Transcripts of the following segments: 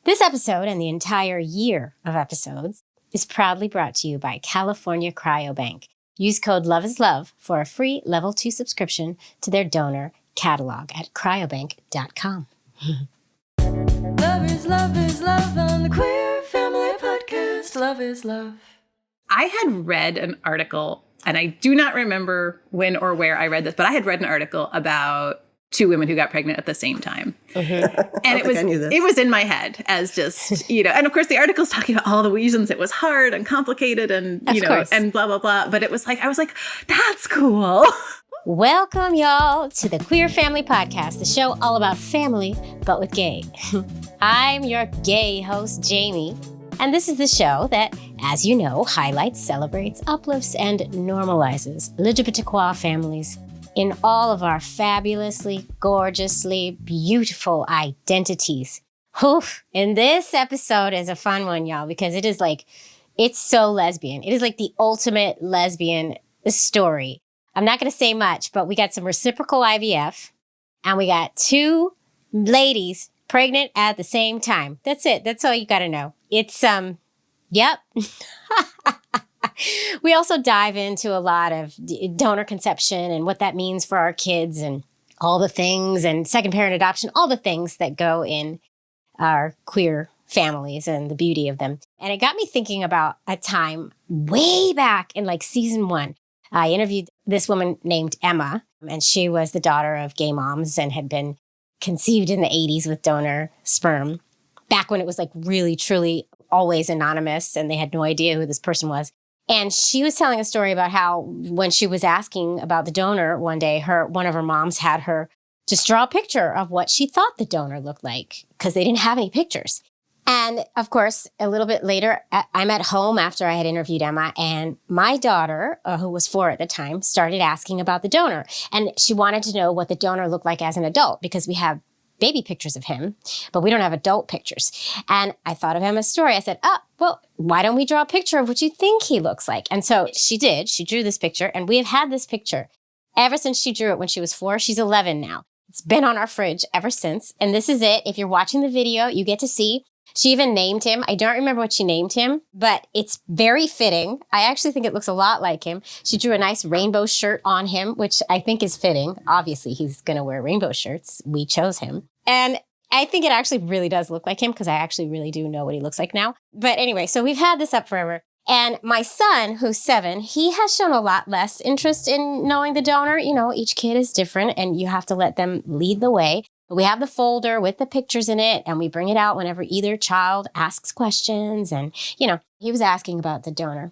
This episode and the entire year of episodes is proudly brought to you by California Cryobank. Use code LOVEISLOVE for a free level 2 subscription to their donor catalog at cryobank.com. Love is love on the Queer Family Podcast. Love is love. I had read an article, and I do not remember when or where I read this, but I had read an article about two women who got pregnant at the same time. Mm-hmm. And it was in my head as just, and of course the article's talking about all the reasons it was hard and complicated and, and blah, blah, blah. But it was like, I was like, that's cool. Welcome, y'all, to the Queer Family Podcast, the show all about family, but with gay. I'm your gay host, Jamie, and this is the show that, as you know, highlights, celebrates, uplifts, and normalizes LGBTQ families in all of our fabulously, gorgeously, beautiful identities. Oof. And this episode is a fun one, y'all, because it's so lesbian. It is like the ultimate lesbian story. I'm not going to say much, but we got some reciprocal IVF, and we got two ladies pregnant at the same time. That's it. That's all you got to know. It's, yep. We also dive into a lot of donor conception and what that means for our kids and all the things, and second parent adoption, all the things that go in our queer families and the beauty of them. And it got me thinking about a time way back in season 1. I interviewed this woman named Emma, and she was the daughter of gay moms and had been conceived in the 80s with donor sperm, back when it was really, truly always anonymous and they had no idea who this person was. And she was telling a story about how when she was asking about the donor one day, one of her moms had her just draw a picture of what she thought the donor looked like because they didn't have any pictures. And of course, a little bit later, I'm at home after I had interviewed Emma, and my daughter, who was 4 at the time, started asking about the donor. And she wanted to know what the donor looked like as an adult because we have baby pictures of him, but we don't have adult pictures. And I thought of Emma's story. I said, well, why don't we draw a picture of what you think he looks like? And so she did. She drew this picture, and we have had this picture ever since she drew it when she was 4. She's 11 now. It's been on our fridge ever since. And this is it. If you're watching the video, you get to see. She even named him. I don't remember what she named him, but it's very fitting. I actually think it looks a lot like him. She drew a nice rainbow shirt on him, which I think is fitting. Obviously, he's going to wear rainbow shirts. We chose him. And I think it actually really does look like him because I actually really do know what he looks like now. But anyway, so we've had this up forever. And my son, who's 7, he has shown a lot less interest in knowing the donor. Each kid is different and you have to let them lead the way. But we have the folder with the pictures in it, and we bring it out whenever either child asks questions. And, he was asking about the donor,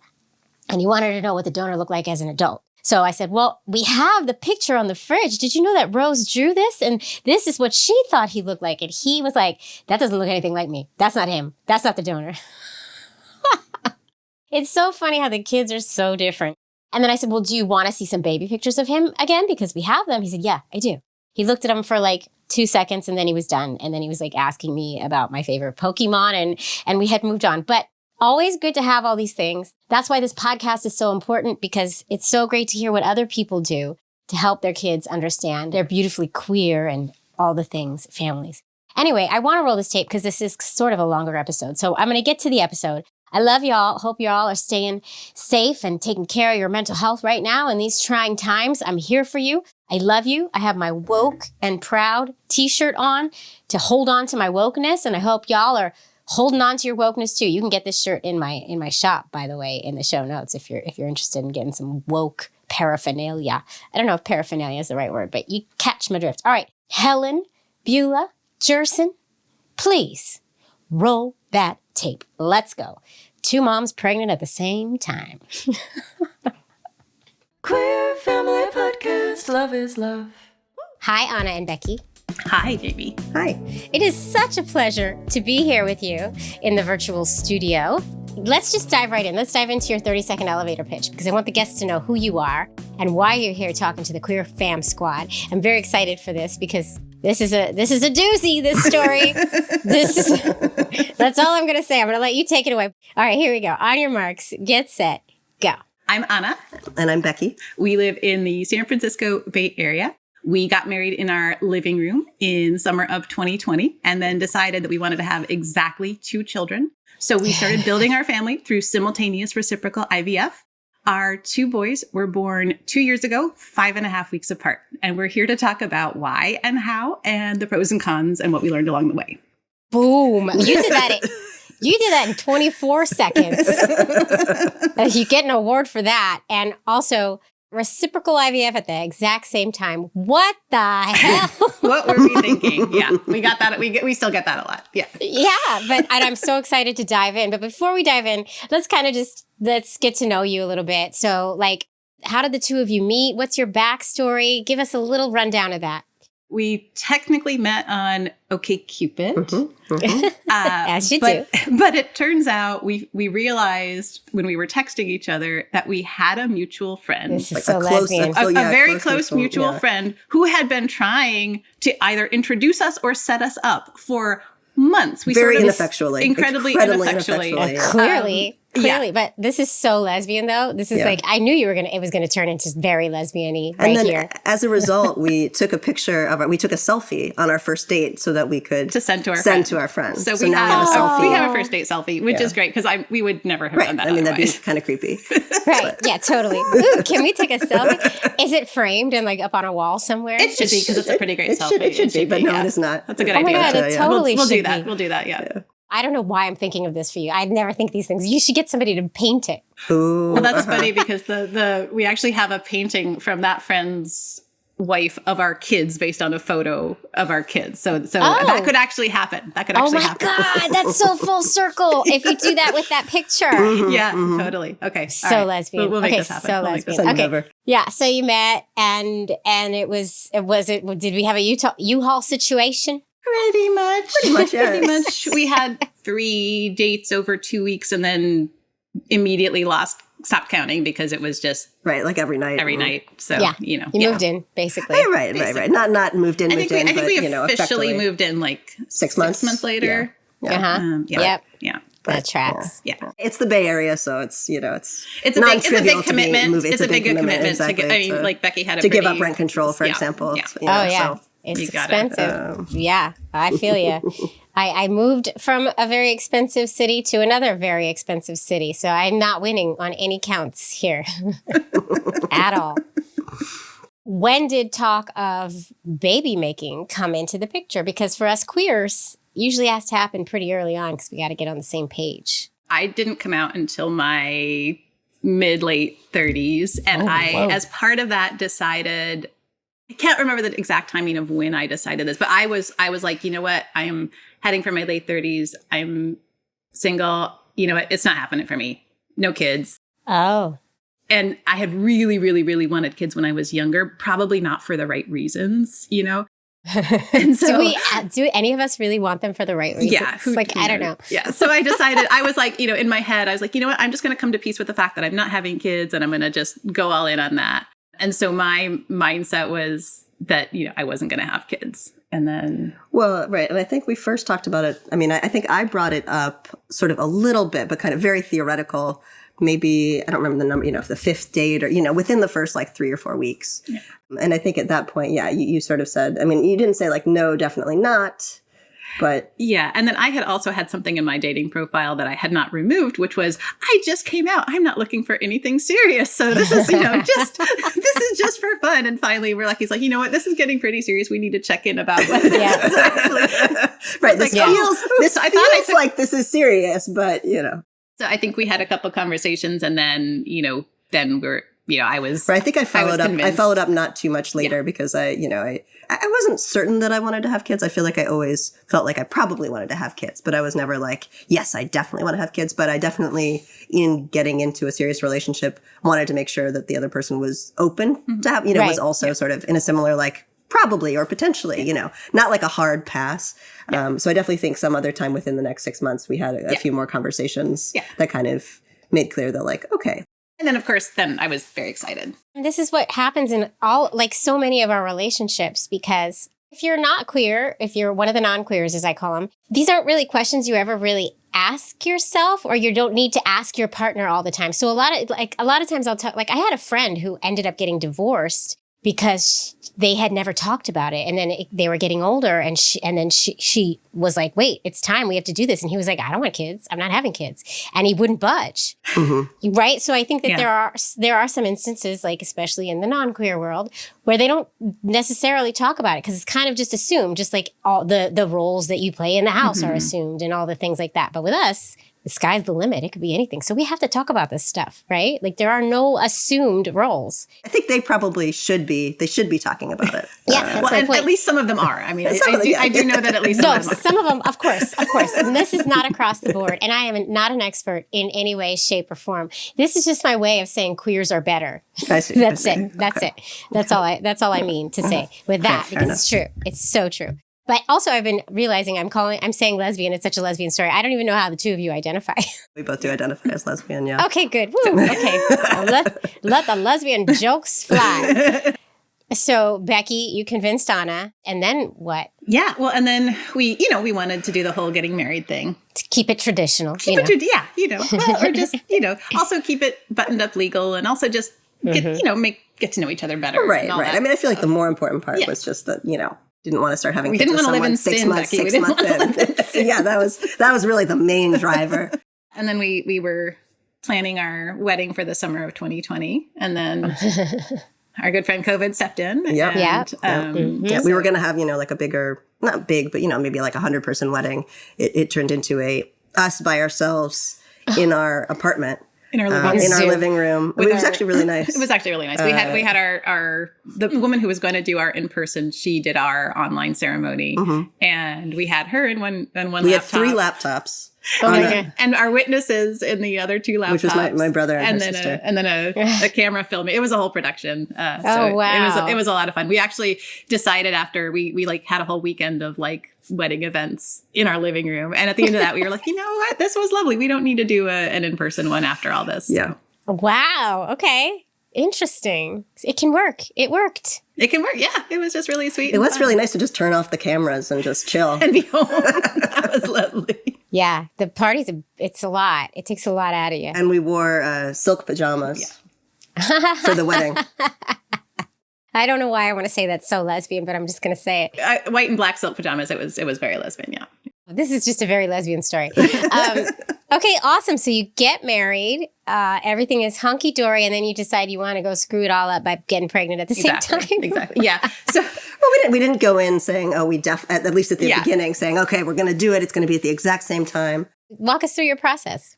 and he wanted to know what the donor looked like as an adult. So I said, well, we have the picture on the fridge. Did you know that Rose drew this? And this is what she thought he looked like. And he was like, that doesn't look anything like me. That's not him. That's not the donor. It's so funny how the kids are so different. And then I said, well, do you want to see some baby pictures of him again? Because we have them. He said, yeah, I do. He looked at them for 2 seconds, and then he was done. And then he was asking me about my favorite Pokemon, and we had moved on. But always good to have all these things. That's why this podcast is so important, because it's so great to hear what other people do to help their kids understand they're beautifully queer and all the things, families. Anyway, I want to roll this tape because this is sort of a longer episode. So I'm going to get to the episode. I love y'all. Hope y'all are staying safe and taking care of your mental health right now in these trying times. I'm here for you. I love you. I have my woke and proud t-shirt on to hold on to my wokeness. And I hope y'all are holding on to your wokeness too. You can get this shirt in my shop, by the way, in the show notes if you're interested in getting some woke paraphernalia. I don't know if paraphernalia is the right word, but you catch my drift. All right. Helen, Beulah, Jerson, please roll that tape. Let's go. 2 moms pregnant at the same time. Queer Family Podcast. Love is love. Hi, Anna and Becky. Hi, Jamie. Hi. It is such a pleasure to be here with you in the virtual studio. Let's just dive right in. Let's dive into your 30-second elevator pitch, because I want the guests to know who you are and why you're here talking to the Queer Fam Squad. I'm very excited for this because this is a doozy, this story. That's all I'm going to say. I'm going to let you take it away. All right, here we go. On your marks, get set, go. I'm Anna. And I'm Becky. We live in the San Francisco Bay Area. We got married in our living room in summer of 2020 and then decided that we wanted to have exactly 2 children. So we started building our family through simultaneous reciprocal IVF. Our 2 boys were born 2 years ago, 5.5 weeks apart. And we're here to talk about why and how and the pros and cons and what we learned along the way. Boom. You did that in 24 seconds. You get an award for that. And also reciprocal IVF at the exact same time. What the hell? What were we thinking? Yeah, we got that. We still get that a lot. Yeah. Yeah, and I'm so excited to dive in. But before we dive in, let's get to know you a little bit. So like, how did the 2 of you meet? What's your backstory? Give us a little rundown of that. We technically met on OkCupid. As you do. But it turns out we realized when we were texting each other that we had a mutual friend. This is so lesbian. A very close mutual friend who had been trying to either introduce us or set us up for months. Very ineffectually. Incredibly ineffectually. Clearly. But this is so lesbian though. This is like, I knew it was going to turn into very lesbian-y right and then, here. As a result, we took a selfie on our first date so that we could send to our friends. So now we have a selfie. We have a first date selfie, which is great because we would never have done that. I mean, otherwise. that'd be kind of creepy. Right. Yeah, totally. Ooh, can we take a selfie? Is it framed and like up on a wall somewhere? It should be because it's a pretty great selfie. It should be, but no, it is not. That's a good idea. Oh my God, it totally we'll should do that. be. We'll do that, yeah. I don't know why I'm thinking of this for you. I'd never think these things. You should get somebody to paint it. Ooh, well, that's funny because we actually have a painting from that friend's wife of our kids based on a photo of our kids. So that could actually happen. Happen. Oh my God, that's so full circle. If you do that with that picture. Yeah, totally. Okay. So lesbian. We'll make this happen. So lesbian. Okay. Yeah. So you met and did we have a U-Haul situation? Pretty much. Yes. Pretty much. We had 3 dates over 2 weeks and then immediately stopped counting because it was just like every night. So you moved in basically. Right. Not moved in. I think we officially effectively moved in like 6 months. 6 months later. Yeah. Yep. Yeah. That tracks. Yeah. It's the Bay Area, so it's a big commitment. It's a big commitment exactly, to get. Like Becky had to give up rent control, for example. Yeah. So. It's expensive. Yeah, I feel you. I moved from a very expensive city to another very expensive city. So I'm not winning on any counts here at all. When did talk of baby making come into the picture? Because for us queers, usually has to happen pretty early on because we got to get on the same page. I didn't come out until my mid-late 30s. And as part of that, decided... I can't remember the exact timing of when I decided this, but I was like, you know what? I am heading for my late 30s. I'm single. You know what? It's not happening for me. No kids. Oh. And I had really, really, really wanted kids when I was younger, probably not for the right reasons, you know? And so, do any of us really want them for the right reasons? Yeah. I don't know. Yeah. So I decided, I was like, in my head, I was like, you know what? I'm just going to come to peace with the fact that I'm not having kids and I'm going to just go all in on that. And so my mindset was that, I wasn't going to have kids. And then... Well, right. And I think we first talked about it. I mean, I think I brought it up sort of a little bit, but kind of very theoretical. Maybe, I don't remember the number, the 5th date or, within the first 3 or 4 weeks. Yeah. And I think at that point, you sort of said, I mean, you didn't say no, definitely not. But yeah. And then I had also had something in my dating profile that I had not removed, which was, I just came out. I'm not looking for anything serious. So this is, this is just for fun. And finally he's like, you know what? This is getting pretty serious. We need to check in about what right. This feels like this is serious, but So I think we had a couple conversations and then, then we're, I was. Right, I think I followed up. I followed up not too much later because I wasn't certain that I wanted to have kids. I feel like I always felt like I probably wanted to have kids, but I was never like, yes, I definitely want to have kids. But I definitely, in getting into a serious relationship, wanted to make sure that the other person was open to have, was also sort of in a similar probably or potentially, not like a hard pass. So I definitely think some other time within the next 6 months, we had a few more conversations that kind of made clear that okay. And then, of course, I was very excited. And this is what happens in so many of our relationships, because if you're not queer, if you're one of the non-queers, as I call them, these aren't really questions you ever really ask yourself, or you don't need to ask your partner all the time. So a lot of times I'll talk, I had a friend who ended up getting divorced because they had never talked about it. And then they were getting older, and she was like, wait, it's time. We have to do this. And he was like, I don't want kids. I'm not having kids. And he wouldn't budge. Mm-hmm. Right. So I think that there are some instances, like especially in the non-queer world, where they don't necessarily talk about it because it's kind of just assumed, just like all the roles that you play in the house are assumed and all the things like that. But with us, the sky's the limit. It could be anything. So we have to talk about this stuff, right? Like there are no assumed roles. I think they probably should be. They should be talking about it. Yes, that's my point. At least some of them are. I mean, I do know that at least some of them are. Some of them, of course. And this is not across the board. And I am not an expert in any way, shape, or form. This is just my way of saying queers are better. I see. That's it. That's it. That's all I mean to say with that, because it's true. It's so true. But also, I've been realizing I'm saying lesbian. It's such a lesbian story. I don't even know how the two of you identify. We both do identify as lesbian, yeah. Okay, good. Woo. Okay. Let the lesbian jokes fly. So, Becky, you convinced Anna. And then what? Yeah. Well, and then we wanted to do the whole getting married thing. To keep it traditional. Well, or just, also keep it buttoned up legal, and also just get to know each other better. Right. I mean, I feel like the more important part was just that, didn't want to start having kids didn't with want to live in someone sin, months, Becky. 6 months in. Yeah, that was really the main driver. And then we were planning our wedding for the summer of 2020, and then our good friend COVID stepped in. Yeah. And, we were going to have, like a bigger, not big, but, maybe like 100-person wedding. It turned into us by ourselves in our apartment. In our living room. It was actually really nice. It was actually really nice. We had our the woman who was going to do our in person. She did our online ceremony, and we had her in one laptop. We had 3 laptops. Oh my God. And our witnesses in the other 2 laptops, which was my brother and her sister, and then a camera filming. It was a whole production. Oh wow! It was a lot of fun. We actually decided after we like had a whole weekend of like wedding events in our living room, and at the end of that, we were like, you know what, this was lovely. We don't need to do an in-person one after all this. Yeah. Wow. Okay. Interesting. It can work. It worked. It can work. Yeah. It was just really sweet. It was really nice to just turn off the cameras and just chill and be home. That was lovely. Yeah. The party's it's a lot. It takes a lot out of you. And we wore silk pajamas for the wedding. I don't know why I want to say that's so lesbian, but I'm just going to say it. White and black silk pajamas. It was very lesbian. Yeah. This is just a very lesbian story. Okay, awesome. So you get married, everything is hunky dory, and then you decide you want to go screw it all up by getting pregnant at the same time. Exactly. Yeah. So we didn't go in saying, oh, at least at the beginning saying, okay, we're going to do it. It's going to be at the exact same time. Walk us through your process.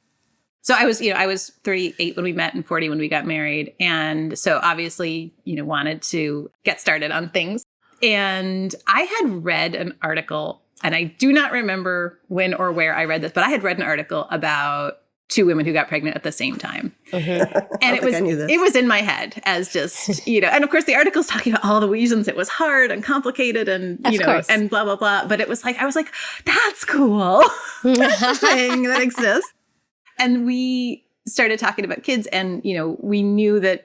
So I was 38 when we met and 40 when we got married. And so obviously, wanted to get started on things. And I had read an article, and I do not remember when or where I read this, but I had read an article about 2 women who got pregnant at the same time. And it was in my head as just, and of course the article's talking about all the reasons it was hard and complicated and, and blah, blah, blah. But it was like, I was like, that's cool. That's a thing that exists. And we started talking about kids, and, we knew that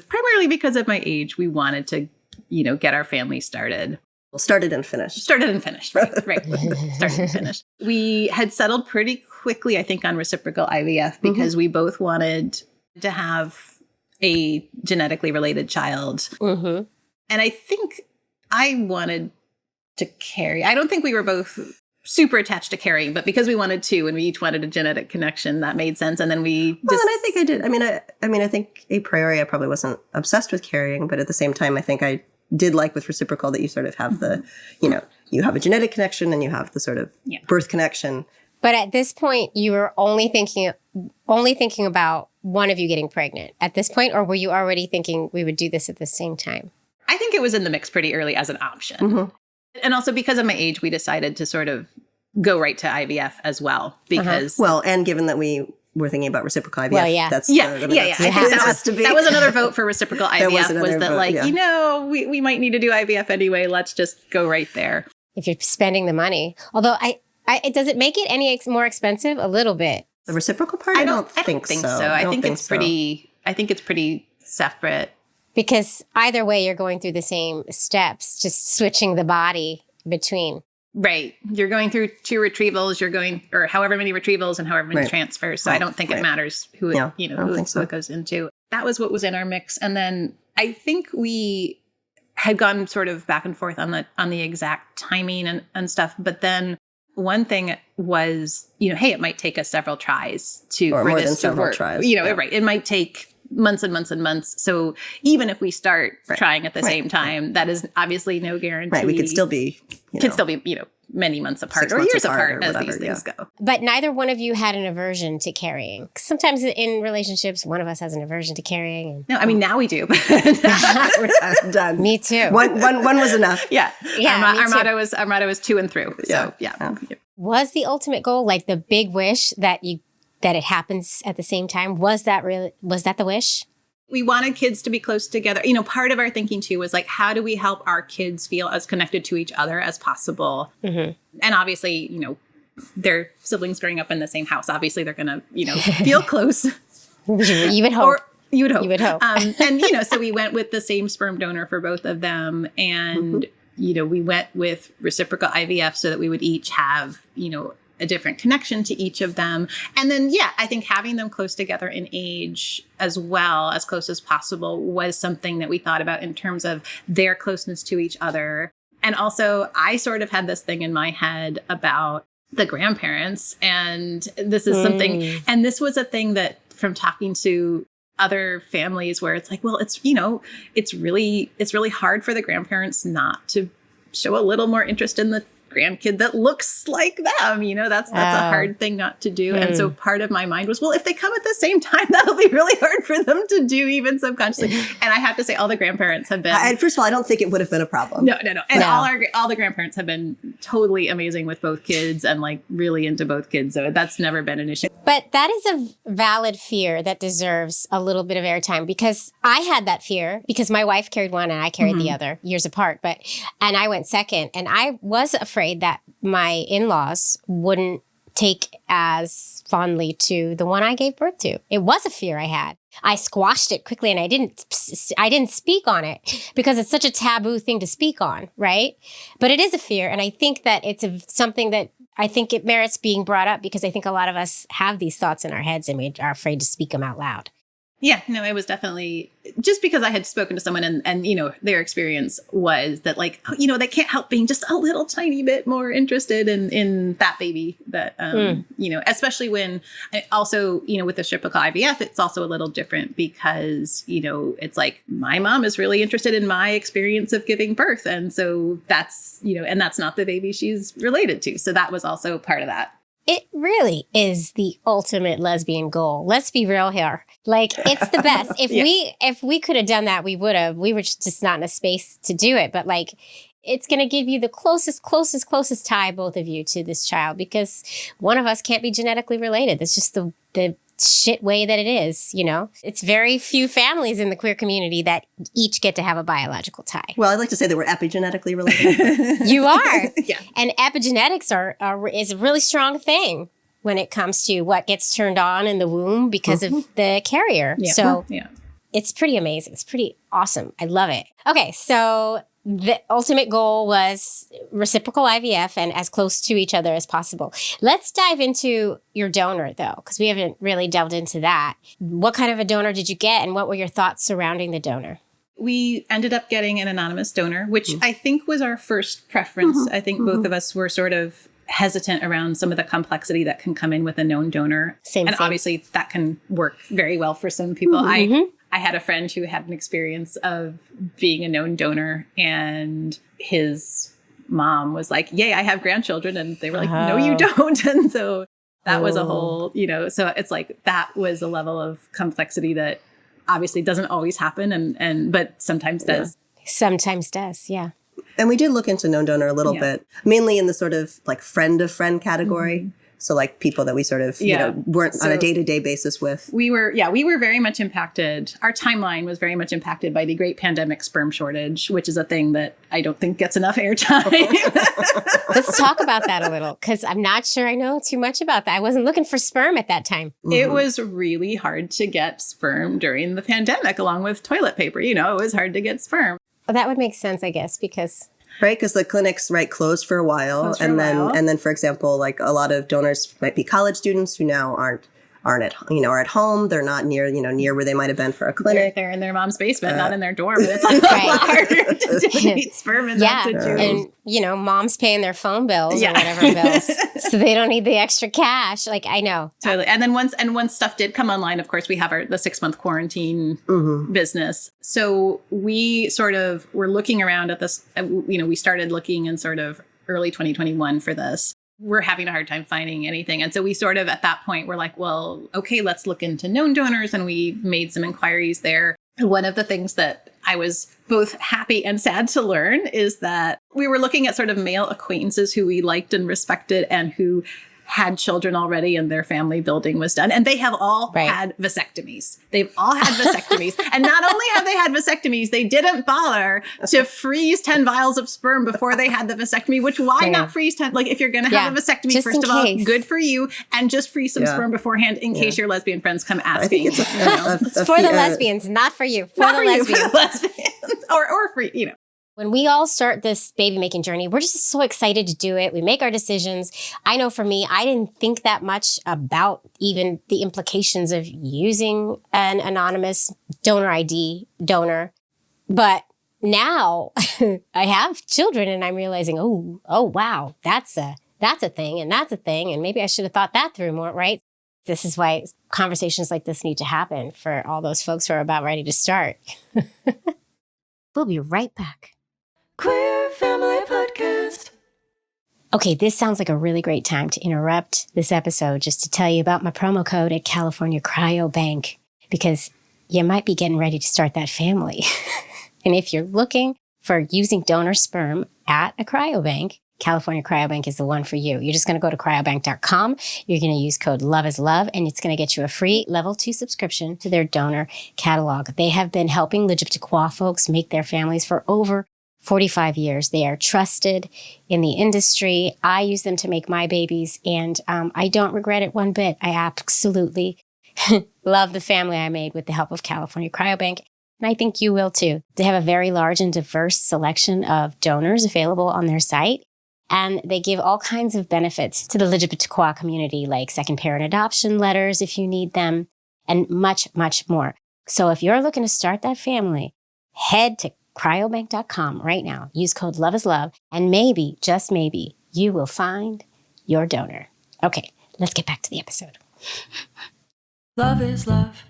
primarily because of my age, we wanted to, get our family started. Well, started and finished. Right. Started and finished. We had settled pretty quickly, I think, on reciprocal IVF because we both wanted to have a genetically related child. And I think I wanted to carry. I don't think we were both super attached to carrying, but because we wanted 2 and we each wanted a genetic connection, that made sense. And then and I think I did. I think a priori I probably wasn't obsessed with carrying, but at the same time, I think I did like with reciprocal that you sort of have the, you have a genetic connection and you have the sort of birth connection. But at this point, you were only thinking about one of you getting pregnant at this point, or were you already thinking we would do this at the same time? I think it was in the mix pretty early as an option. And also because of my age, we decided to sort of go right to IVF as well because... Well, and given that we were thinking about reciprocal IVF, I think that was another vote for reciprocal IVF was that we might need to do IVF anyway. Let's just go right there. If you're spending the money. Although does it make it any more expensive? A little bit. The reciprocal part? I don't think so. I think it's pretty separate. Because either way, you're going through the same steps, just switching the body between. Right. You're going through 2 retrievals, or however many retrievals and however many transfers. So I don't think it matters who it goes into. That was what was in our mix. And then I think we had gone sort of back and forth on the exact timing and stuff. But then one thing was, hey, it might take us several tries for more this than to several work. tries. Right. It might take months and months and months. So even if we start trying at the same time, that is obviously no guarantee. Right. We could still be, many months apart 6 or months years apart apart or as whatever, these things go. But neither one of you had an aversion to carrying. Sometimes in relationships, one of us has an aversion to carrying. No, I mean, now we do. We're done. Me too. One was enough. Yeah. Yeah, me Our too. motto was to and through. So yeah. Was the ultimate goal, like the big wish that it happens at the same time? Was that the wish? We wanted kids to be close together. Part of our thinking too was like, how do we help our kids feel as connected to each other as possible? Mm-hmm. And obviously, their siblings growing up in the same house, obviously they're going to, feel close. You would hope. You would hope. You would hope. And, so we went with the same sperm donor for both of them. And, we went with reciprocal IVF so that we would each have, a different connection to each of them. And then, I think having them close together in age as well, as close as possible, was something that we thought about in terms of their closeness to each other. And also, I sort of had this thing in my head about the grandparents. And this is something, and this was a thing that from talking to other families where it's like, well, it's, it's really hard for the grandparents not to show a little more interest in the grandkid that looks like them. That's a hard thing not to do. And so part of my mind was, well, if they come at the same time, that'll be really hard for them to do, even subconsciously. And I have to say, all the grandparents have been. First of all, I don't think it would have been a problem. No. And all the grandparents have been totally amazing with both kids and like really into both kids. So that's never been an issue. But that is a valid fear that deserves a little bit of airtime, because I had that fear because my wife carried one and I carried the other years apart. And I went second, and I was afraid that my in-laws wouldn't take as fondly to the one I gave birth to. It was a fear I had. I squashed it quickly, and I didn't speak on it because it's such a taboo thing to speak on, right? But it is a fear, and I think that it's something that I think it merits being brought up, because I think a lot of us have these thoughts in our heads and we are afraid to speak them out loud. Yeah, no, it was definitely just because I had spoken to someone and their experience was that like, they can't help being just a little tiny bit more interested in that baby that, especially when also, with the reciprocal IVF, it's also a little different because, it's like my mom is really interested in my experience of giving birth. And so that's, and that's not the baby she's related to. So that was also part of that. It really is the ultimate lesbian goal. Let's be real here. Like, it's the best. If we could have done that, we would have. We were just not in a space to do it. But like, it's going to give you the closest tie, both of you, to this child, because one of us can't be genetically related. That's just the shit way that it is, It's very few families in the queer community that each get to have a biological tie. Well, I'd like to say that we're epigenetically related. You are. Yeah. And epigenetics is a really strong thing when it comes to what gets turned on in the womb because of the carrier. Yeah. So yeah. It's pretty amazing. It's pretty awesome. I love it. Okay, so the ultimate goal was reciprocal IVF and as close to each other as possible. Let's dive into your donor, though, because we haven't really delved into that. What kind of a donor did you get, and what were your thoughts surrounding the donor? We ended up getting an anonymous donor, which I think was our first preference. I think both of us were sort of hesitant around some of the complexity that can come in with a known donor. Same. Obviously that can work very well for some people. I had a friend who had an experience of being a known donor, and his mom was like, yay, I have grandchildren. And they were like, no, you don't. And so that was a whole, so it's like, that was a level of complexity that obviously doesn't always happen, but sometimes does. Sometimes does, yeah. And we did look into known donor a little bit, mainly in the sort of like friend of friend category. So like people that we sort of, weren't on a day-to-day basis with. We were very much impacted. Our timeline was very much impacted by the great pandemic sperm shortage, which is a thing that I don't think gets enough airtime. Let's talk about that a little, because I'm not sure I know too much about that. I wasn't looking for sperm at that time. It was really hard to get sperm during the pandemic, along with toilet paper. It was hard to get sperm. Well, that would make sense, I guess, because... Right, because the clinics closed for a while, and then for example, like a lot of donors might be college students who now aren't aren't are at home. They're not near where they might have been for a clinic. They're in their mom's basement, not in their dorm. It's like a lot harder to donate sperm in that situation. And, mom's paying their phone bills or whatever bills. So they don't need the extra cash. Like, I know. Totally. And then once stuff did come online, of course, we have the 6-month quarantine business. So we sort of were looking around at this, we started looking in sort of early 2021 for this. We're having a hard time finding anything. And so we sort of, at that point, we're like, well, okay, let's look into known donors. And we made some inquiries there. And one of the things that I was both happy and sad to learn is that we were looking at sort of male acquaintances who we liked and respected and who had children already and their family building was done. And they have all had vasectomies. They've all had vasectomies. And not only have they had vasectomies, they didn't bother to freeze 10 vials of sperm before they had the vasectomy, which why not freeze 10? Like if you're going to have a vasectomy, just first of all, good for you. And just freeze some sperm beforehand in case your lesbian friends come asking. I think it's it's for the lesbians, not for you. For the lesbians. or for, When we all start this baby making journey, we're just so excited to do it. We make our decisions. I know for me, I didn't think that much about even the implications of using an anonymous donor ID donor. But now I have children and I'm realizing, oh, wow, that's a thing and that's a thing. And maybe I should have thought that through more, right? This is why conversations like this need to happen for all those folks who are about ready to start. We'll be right back. Queer Family Podcast. Okay, this sounds like a really great time to interrupt this episode just to tell you about my promo code at California Cryobank, because you might be getting ready to start that family. And if you're looking for using donor sperm at a cryobank, California Cryobank is the one for you. You're just going to go to cryobank.com. You're going to use code LOVEISLOVE, and it's going to get you a free level 2 subscription to their donor catalog. They have been helping LGBTQ folks make their families for over 45 years. They are trusted in the industry. I use them to make my babies, and I don't regret it one bit. I absolutely love the family I made with the help of California Cryobank, and I think you will too. They have a very large and diverse selection of donors available on their site, and they give all kinds of benefits to the LGBTQ community, like second parent adoption letters if you need them, and much, much more. So if you're looking to start that family, head to cryobank.com right now. Use code LOVEISLOVE, and maybe, just maybe, you will find your donor. Okay, let's get back to the episode. Love is love.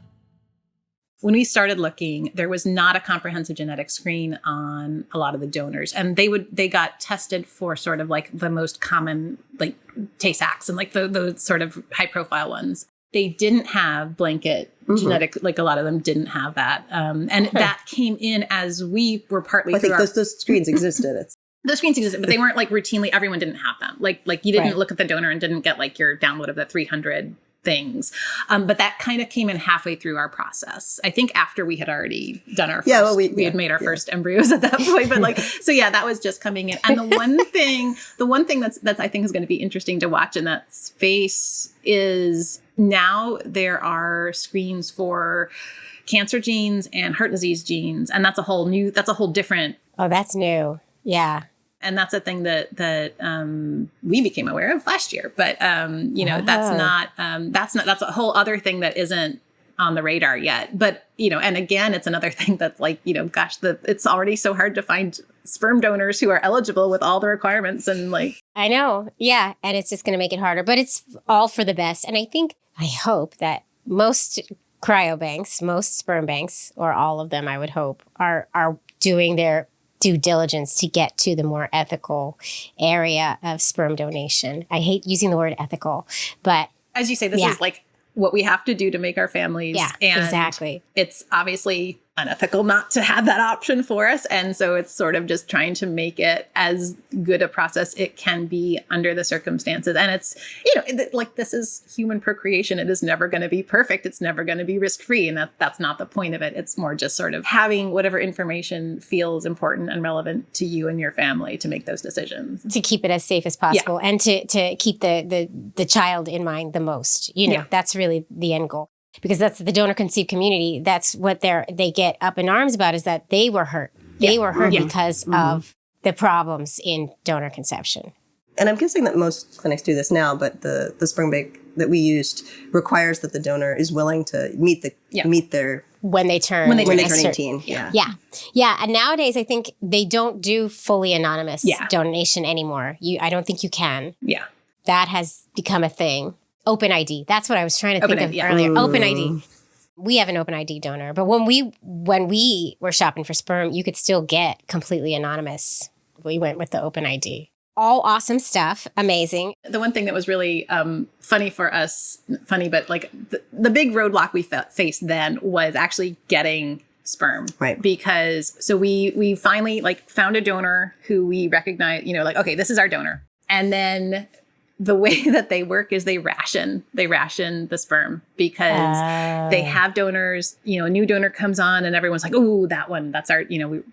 When we started looking, there was not a comprehensive genetic screen on a lot of the donors. And they got tested for sort of like the most common, like Tay-Sachs and like the sort of high profile ones. They didn't have blanket genetic, like a lot of them didn't have that. And that came in as we were partly I think those screens existed. Those screens existed, but they weren't like routinely, everyone didn't have them. Like you didn't look at the donor and didn't get like your download of the 300 things. But that kind of came in halfway through our process. I think after we had already done our first, we had made our first embryos at that point. But that was just coming in. And the one thing that's I think is going to be interesting to watch in that space is now there are screens for cancer genes and heart disease genes. And that's a whole different. Oh, that's new. Yeah. And that's a thing that we became aware of last year. But, that's a whole other thing that isn't on the radar yet. But, and again, it's another thing that's like, it's already so hard to find sperm donors who are eligible with all the requirements and like. I know. Yeah. And it's just going to make it harder, but it's all for the best. And I hope that most cryobanks, most sperm banks, or all of them, I would hope, are doing their due diligence to get to the more ethical area of sperm donation. I hate using the word ethical, but as you say, this is like what we have to do to make our families. Yeah, and exactly. It's obviously unethical not to have that option for us. And so it's sort of just trying to make it as good a process it can be under the circumstances. And it's, this is human procreation. It is never going to be perfect. It's never going to be risk-free. And that's not the point of it. It's more just sort of having whatever information feels important and relevant to you and your family to make those decisions. To keep it as safe as possible and to keep the child in mind the most. That's really the end goal. Because that's the donor conceived community. That's what they get up in arms about, is that they were hurt. They were hurt because of the problems in donor conception. And I'm guessing that most clinics do this now, but the sperm bank that we used requires that the donor is willing to meet their when they turn 18. Yeah. Yeah. And nowadays, I think they don't do fully anonymous donation anymore. I don't think you can. Yeah. That has become a thing. Open ID. That's what I was trying to think of earlier. Open ID. We have an open ID donor, but when we were shopping for sperm, you could still get completely anonymous. We went with the open ID. All awesome stuff. Amazing. The one thing that was really funny for us, but like the big roadblock we faced then was actually getting sperm. Right. Because so we finally like found a donor who we recognize, like, okay, this is our donor. And then the way that they work is they ration the sperm because they have donors, a new donor comes on and everyone's like, oh, that one, that's our,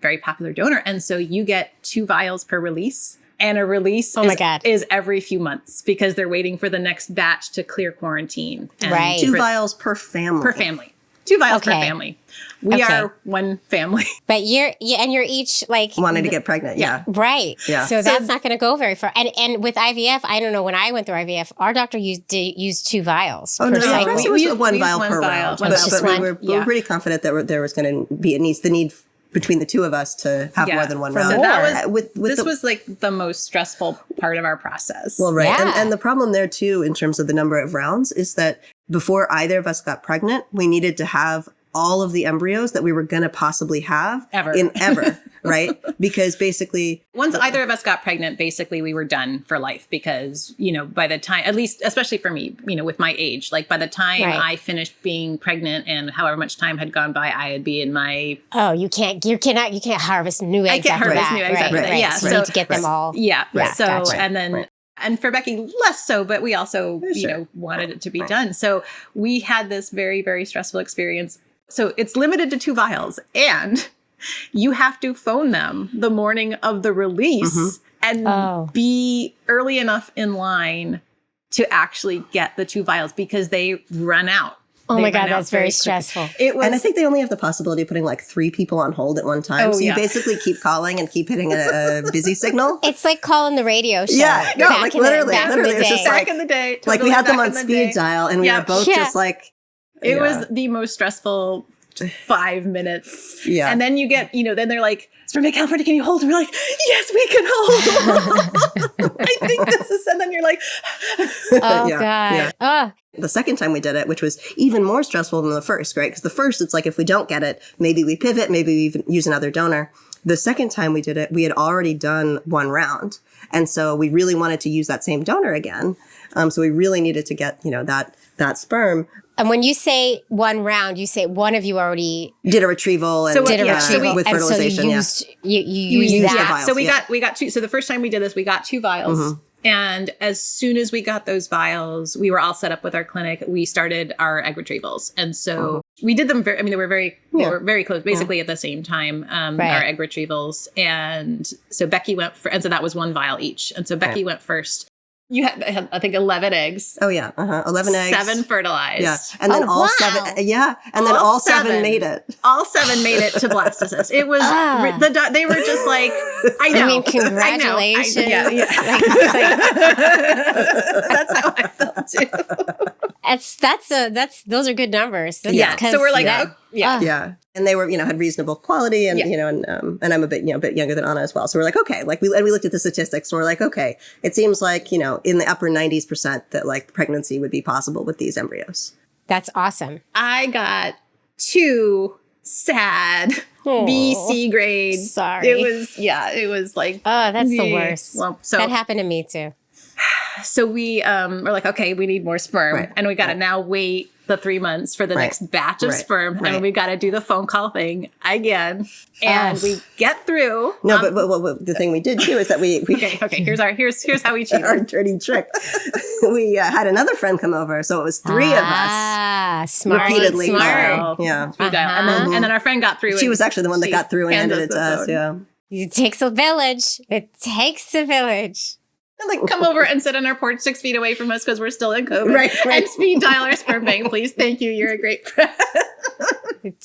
very popular donor. And so you get 2 vials per release. And a release is every few months because they're waiting for the next batch to clear quarantine. And right. 2 vials per family. 2 vials per family. We are one family. But you're each like wanting to get pregnant. Yeah. Right. Yeah. So that's not going to go very far. And with IVF, I don't know, when I went through IVF, our doctor used 2 vials per cycle. It was one vial per round. But we were pretty confident that there was going to be the need between the 2 of us to have more than one round. So that was like the most stressful part of our process. Well, right. Yeah. And the problem there too, in terms of the number of rounds, is that before either of us got pregnant, we needed to have all of the embryos that we were going to possibly have ever, right? Because basically, once either of us got pregnant, basically we were done for life because, by the time, at least, especially for me, with my age, like by the time I finished being pregnant and however much time had gone by, I would be in my... Oh, you can't harvest new eggs after that. New eggs after that. Right. Yeah. So you need to get them all. Yeah. Right. So, Gotcha. and then... Right. And for Becky, less so, but we also, wanted it to be done. So we had this very, very stressful experience. So it's limited to 2 vials and you have to phone them the morning of the release and be early enough in line to actually get the 2 vials because they run out. Oh my God, that's very stressful. And I think they only have the possibility of putting like 3 people on hold at one time. So you basically keep calling and keep hitting a busy signal. It's like calling the radio show. Yeah, no, like literally. It's just back in the day. Totally like we had them on speed dial and we were both just like... It was the most stressful 5 minutes. Yeah. And then you get, then they're like, Sperm California, can you hold? And we're like, yes, we can hold. I think this is, and then you're like, oh God. Yeah. Oh. The second time we did it, which was even more stressful than the first, right? Because the first, it's like, if we don't get it, maybe we pivot, maybe we even use another donor. The second time we did it, we had already done 1 round. And so we really wanted to use that same donor again. So we really needed to get, that sperm. And when you say 1 round, you say one of you already did a retrieval with fertilization. So you used that. The vials, so we got 2. So the first time we did this, we got 2 vials. And as soon as we got those vials, we were all set up with our clinic. We started our egg retrievals. And so we did them they were very close, basically at the same time, our egg retrievals. And so Becky went and so that was 1 vial each. And so Becky went first. You had, I think, 11 eggs. Oh, yeah. 11 eggs. 7 fertilized. Yeah. And then all 7. Yeah. And then all 7 made it. All 7 made it to blastocyst. It was, they were just like, I know. I mean, congratulations. Yeah. That's how I felt too. Those are good numbers. So we're like, yeah. And they were, had reasonable quality and, and I'm a bit younger than Anna as well. So we're like, okay, we looked at the statistics. So we're like, okay, it seems like, in the upper 90% that like pregnancy would be possible with these embryos. That's awesome. I got 2 sad B/C grades. Sorry. It was like, oh, that's the worst. Well, so that happened to me too. So we were like, okay, we need more sperm. And we got to now wait the 3 months for the next batch of sperm. And we got to do the phone call thing again. And we get through. No, but the thing we did too is that we okay. Here's how we cheated. Our dirty trick. We had another friend come over. So it was 3 of us. Smart. Repeatedly. Smart. Yeah. And then our friend got through. She was actually the one that got through and handed it to us. Yeah. It takes a village. It takes a village. And like come over and sit on our porch 6 feet away from us because we're still in COVID. Right. And speed dial our sperm bank, please. Thank you. You're a great friend.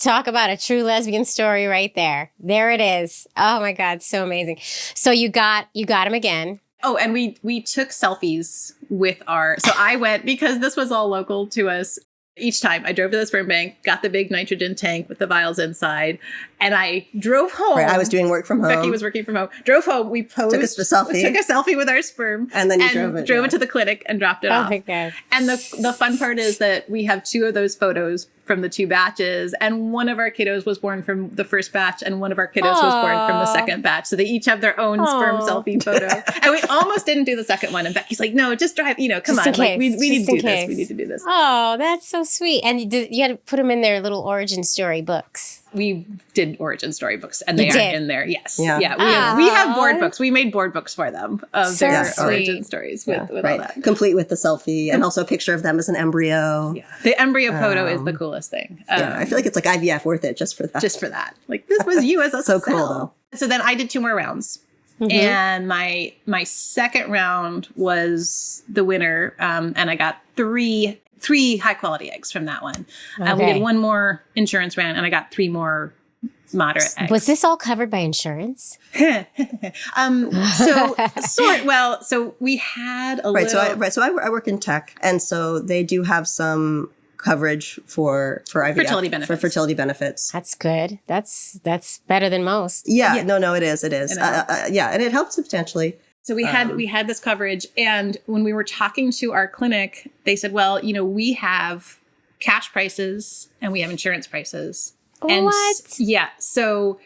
Talk about a true lesbian story right there. There it is. Oh my God, so amazing. So you got him again. Oh, and we took selfies with so I went, because this was all local to us. Each time I drove to the sperm bank, got the big nitrogen tank with the vials inside, and I drove home. Right, I was doing work from home. Becky was working from home. Drove home. We posed. Took a selfie with our sperm. And then you drove it to the clinic and dropped it off. Oh my God. And the fun part is that we have 2 of those photos from the 2 batches, and one of our kiddos was born from the first batch, and one of our kiddos was born from the second batch. So they each have their own sperm selfie photo. And we almost didn't do the second one. And Becky's like, "No, just drive. Come on, like, we need to do this. We need to do this." Oh, that's so sweet. And you had to put them in their little origin story books. We did origin story books, and they are in there. Yes, yeah. We have board books. We made board books for them of So their sweet. origin stories with all that. Complete with the selfie and also a picture of them as an embryo. Yeah. The embryo photo is the coolest thing. I feel like it's like IVF worth it just for that. Just for that. Like, this was you as a so cell. cool though. So then I did 2 more rounds. And my second round was the winner, and I got three high quality eggs from that one. We did 1 more insurance round, and I got 3 more moderate eggs. Was this all covered by insurance? So we had a little. So I work in tech, and so they do have some coverage for IVF, fertility benefits. For fertility benefits. That's good. That's better than most. Yeah. No, it is. It is. And it helped substantially. So we had this coverage, and when we were talking to our clinic, they said, "Well, we have cash prices and we have insurance prices." And what? Yeah. So,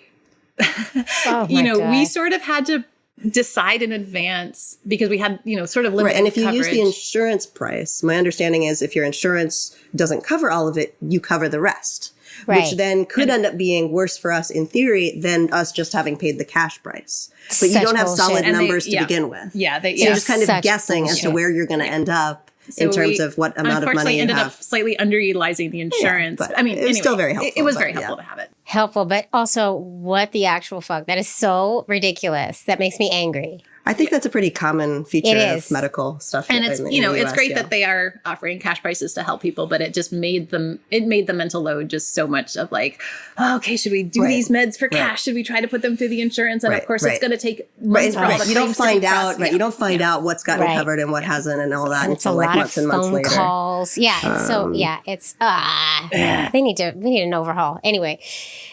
we sort of had to decide in advance because we had, sort of limited And if you coverage. use the insurance price, my understanding is if your insurance doesn't cover all of it, you cover the rest. Right. Which then could end up being worse for us in theory than us just having paid the cash price. But you Such don't have bullshit. solid And numbers to begin with. Yeah. So you're just kind of Such guessing as to bullshit. where you're going to end up in terms of what amount of money you ended have. up slightly underutilizing the insurance. but I mean, it was still very helpful, It was but very helpful to have it. Helpful, but also what the actual fuck? That is so ridiculous. That makes me angry. I think that's a pretty common feature It of is. medical stuff. And it's, in it's the US, great that they are offering cash prices to help people, but it just made the mental load just so much of like, oh, okay, should we do these meds for cash? Should we try to put them through the insurance? And of course it's going to take months for all the You don't claims to be find out, processed. You don't find out what's gotten Right. covered and what hasn't and all that And it's a until like lot months of and months phone later. calls. Yeah. We need an overhaul. Anyway.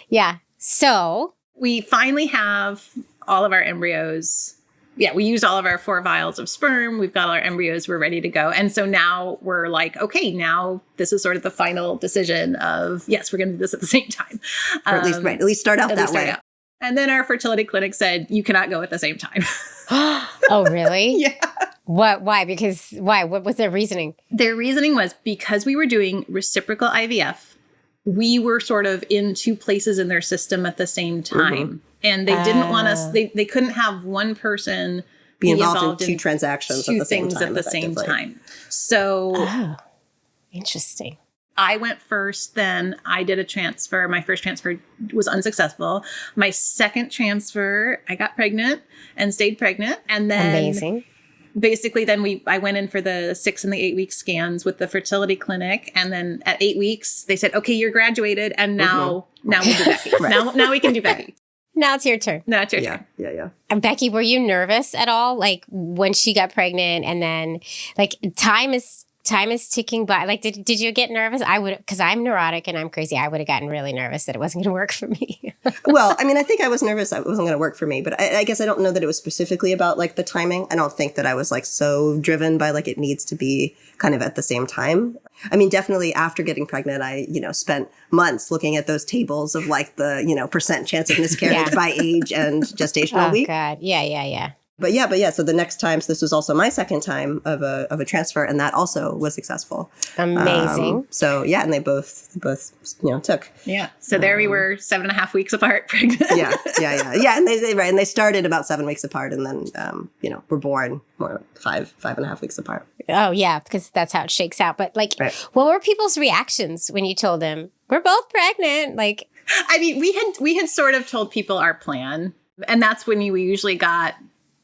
Yeah. So We finally have all of our embryos. Yeah, we used all of our 4 vials of sperm. We've got all our embryos. We're ready to go. And so now we're like, okay, now this is sort of the final decision of, yes, we're going to do this at the same time. Or at least start out that way. And then our fertility clinic said, you cannot go at the same time. oh, really? Yeah. What? Why? Because why? What was their reasoning? Their reasoning was because we were doing reciprocal IVF, we were sort of in 2 places in their system at the same time. And they didn't want us, they couldn't have one person be involved in 2 transactions 2 at the same things time. at the same time. So Interesting. I went first, then I did a transfer. My first transfer was unsuccessful. My second transfer, I got pregnant and stayed pregnant. And then Amazing. basically then I went in for the 6 and the 8 week scans with the fertility clinic. And then at 8 weeks, they said, okay, you're graduated. And now we'll do Becky. Now we can do Becky. Now it's your turn. Now it's your turn. Yeah. And Becky, were you nervous at all? Like when she got pregnant and then like time is ticking by. Like, did you get nervous? I would, because I'm neurotic and I'm crazy. I would have gotten really nervous that it wasn't going to work for me. Well, I mean, I think I was nervous it wasn't going to work for me, but I guess I don't know that it was specifically about like the timing. I don't think that I was like so driven by like it needs to be kind of at the same time. I mean, definitely after getting pregnant, I, spent months looking at those tables of like the, percent chance of miscarriage by age and gestational week. Oh God. Yeah. But yeah. So the next time, so this was also my second time of a transfer, and that also was successable. Amazing. So yeah, and they both took. Yeah. So there we were 7.5 weeks apart, pregnant. Yeah. And they started about 7 weeks apart, and then were born more 5.5 weeks apart. Oh yeah, because that's how it shakes out. But like, what were people's reactions when you told them we're both pregnant? Like, I mean, we had sort of told people our plan, and that's when we usually got.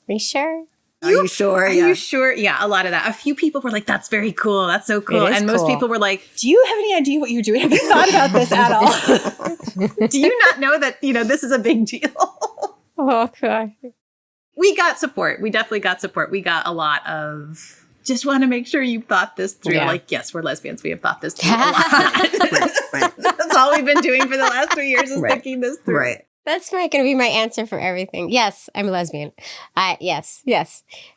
Are you sure? Are you sure? Are you sure? Yeah, a lot of that. A few people were like, that's very cool. That's so cool. And most people were like, do you have any idea what you're doing? Have you thought about this at all? Do you not know that, this is a big deal? Oh, God. We got support. We definitely got support. We got a lot of, just want to make sure you thought this through. Yeah. Like, yes, we're lesbians. We have thought this through a lot. Right. That's all we've been doing for the last 3 years is thinking this through. Right. That's going to be my answer for everything. Yes, I'm a lesbian. Yes,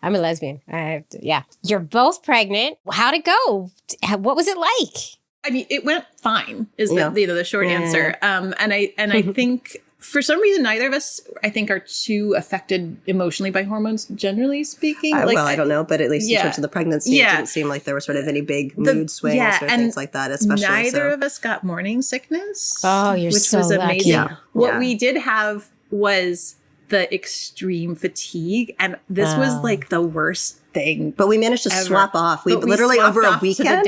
I'm a lesbian. Yeah. You're both pregnant. How'd it go? What was it like? I mean, it went fine is the short answer. And I think for some reason, neither of us, I think, are too affected emotionally by hormones, generally speaking. Well, I don't know, but at least in terms of the pregnancy, it didn't seem like there were sort of any big mood swings or things like that, especially. Neither of us got morning sickness. Oh, you're which so was amazing. lucky. What we did have was the extreme fatigue, and this was like the worst thing. But we managed to swap off. We literally over a weekend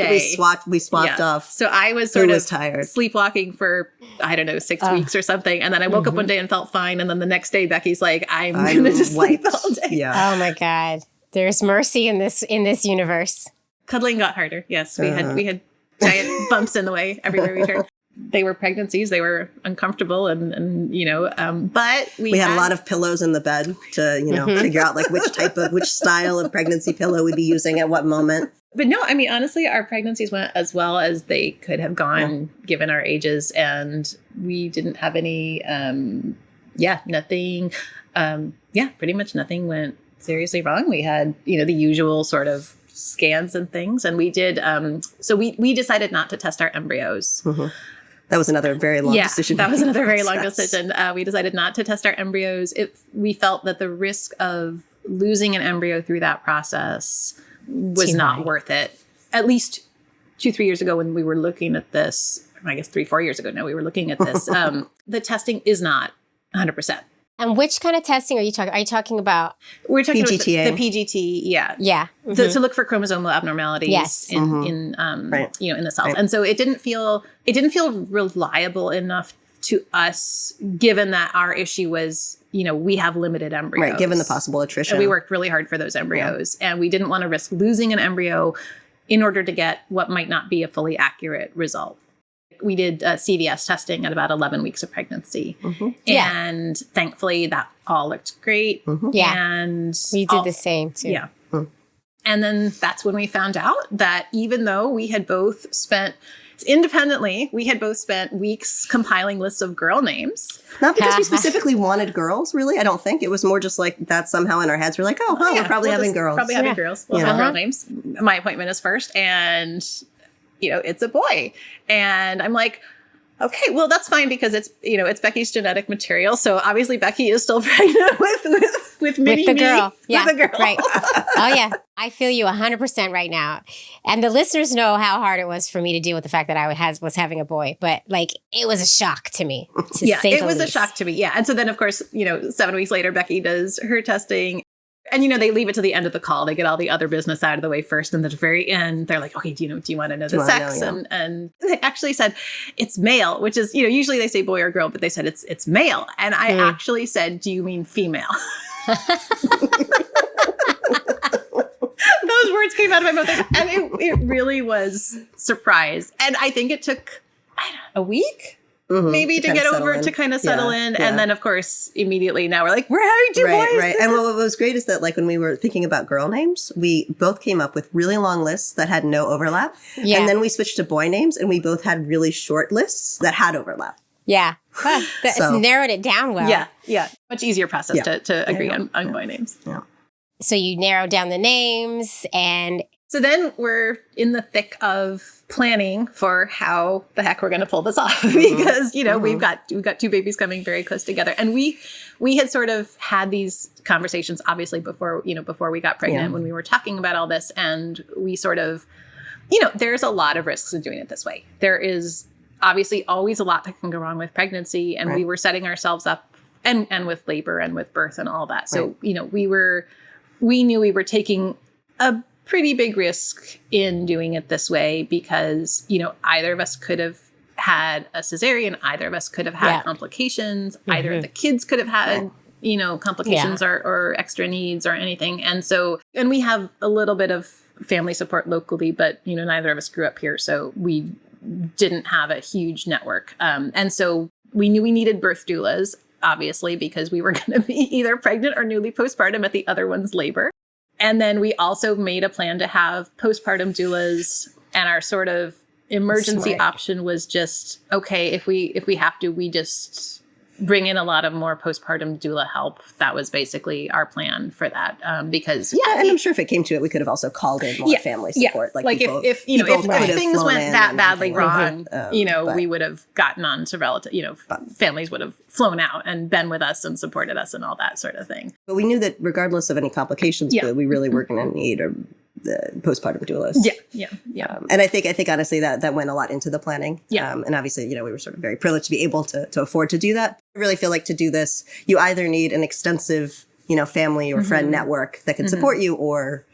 we swapped off. So I was sort of tired, sleepwalking for 6 weeks or something, and then I woke up one day and felt fine, and then the next day Becky's like, I'm gonna just sleep all day. Yeah. Oh my God, there's mercy in this universe. Cuddling got harder. Yes, we had giant bumps in the way everywhere we turned. They were pregnancies. They were uncomfortable, but we had a lot of pillows in the bed to figure out like which style of pregnancy pillow we'd be using at what moment. But no, I mean, honestly, our pregnancies went as well as they could have gone given our ages, and we didn't have any, nothing. Pretty much nothing went seriously wrong. We had, the usual sort of scans and things, and we did. So we decided not to test our embryos. Mm-hmm. That was another very long decision. That was another very long decision. We decided not to test our embryos. We felt that the risk of losing an embryo through that process was not worth it. At least 2-3 years ago when we were looking at this, I guess 3-4 years ago now we were looking at this, the testing is not 100%. And which kind of testing are you talking? Are you talking about? We're talking PGTA. about the PGT, yeah. Yeah. To look for chromosomal abnormalities in the cells. Right. And so it didn't feel reliable enough to us, given that our issue was, we have limited embryos. Right, given the possible attrition. And we worked really hard for those embryos. And we didn't want to risk losing an embryo in order to get what might not be a fully accurate result. We did CVS testing at about 11 weeks of pregnancy. Mm-hmm. And thankfully that all looked great. Mm-hmm. Yeah. And we did the same too. Yeah. Mm-hmm. And then that's when we found out that even though we had both spent independently, we had both spent weeks compiling lists of girl names. Not because we specifically wanted girls, really. I don't think. It was more just like that somehow in our heads. We're like, we're probably having girls. Probably having girls. We'll have girl names. My appointment is first, and it's a boy. And I'm like, okay, well, that's fine because it's Becky's genetic material. So obviously Becky is still pregnant with mini the girl. Me, yeah, with the girl. Right. Oh yeah. I feel you 100% right now. And the listeners know how hard it was for me to deal with the fact that I was having a boy, but it was a shock to me. It was a shock to me. Yeah. And so then of course, 7 weeks later, Becky does her testing. And, they leave it to the end of the call. They get all the other business out of the way first. And at the very end, they're like, okay, do you want to know the sex? And they actually said it's male, which is, usually they say boy or girl, but they said it's male. And I actually said, do you mean female? Those words came out of my mouth. And it really was surprise. And I think it took, a week? Mm-hmm. Maybe to get over to kind of settle in. Yeah. And then, of course, immediately now we're like, we're having two boys. Right. And what was great is that when we were thinking about girl names, we both came up with really long lists that had no overlap. Yeah. And then we switched to boy names and we both had really short lists that had overlap. Yeah. That's narrowed it down well. Yeah. Yeah. Much easier process to agree on boy names. Yeah. So you narrowed down the names and... So then we're in the thick of planning for how the heck we're going to pull this off because, we've got two babies coming very close together. And we had sort of had these conversations, obviously, before we got pregnant when we were talking about all this. And we sort of, there's a lot of risks in doing it this way. There is obviously always a lot that can go wrong with pregnancy. And we were setting ourselves up and with labor and with birth and all that. So, we knew we were taking a pretty big risk in doing it this way because, either of us could have had a cesarean, either of us could have had complications, either of the kids could have had, complications or extra needs or anything. And we have a little bit of family support locally, but, neither of us grew up here. So we didn't have a huge network. And so we knew we needed birth doulas. obviously, because we were going to be either pregnant or newly postpartum at the other one's labor. And then we also made a plan to have postpartum doulas, and our sort of emergency option was just, okay, if we have to, we just bring in a lot of more postpartum doula help. That was basically our plan for that. Because and I'm sure if it came to it, we could have also called in more family support. Like people, if things went that badly wrong, we would have gotten on to relative, families would have flown out and been with us and supported us and all that sort of thing. But we knew that regardless of any complications, we really were going to need the postpartum doulas. Yeah. And I think honestly that went a lot into the planning. Yeah. And obviously, we were sort of very privileged to be able to afford to do that. I really feel like to do this, you either need an extensive, family or friend network that can support you, or,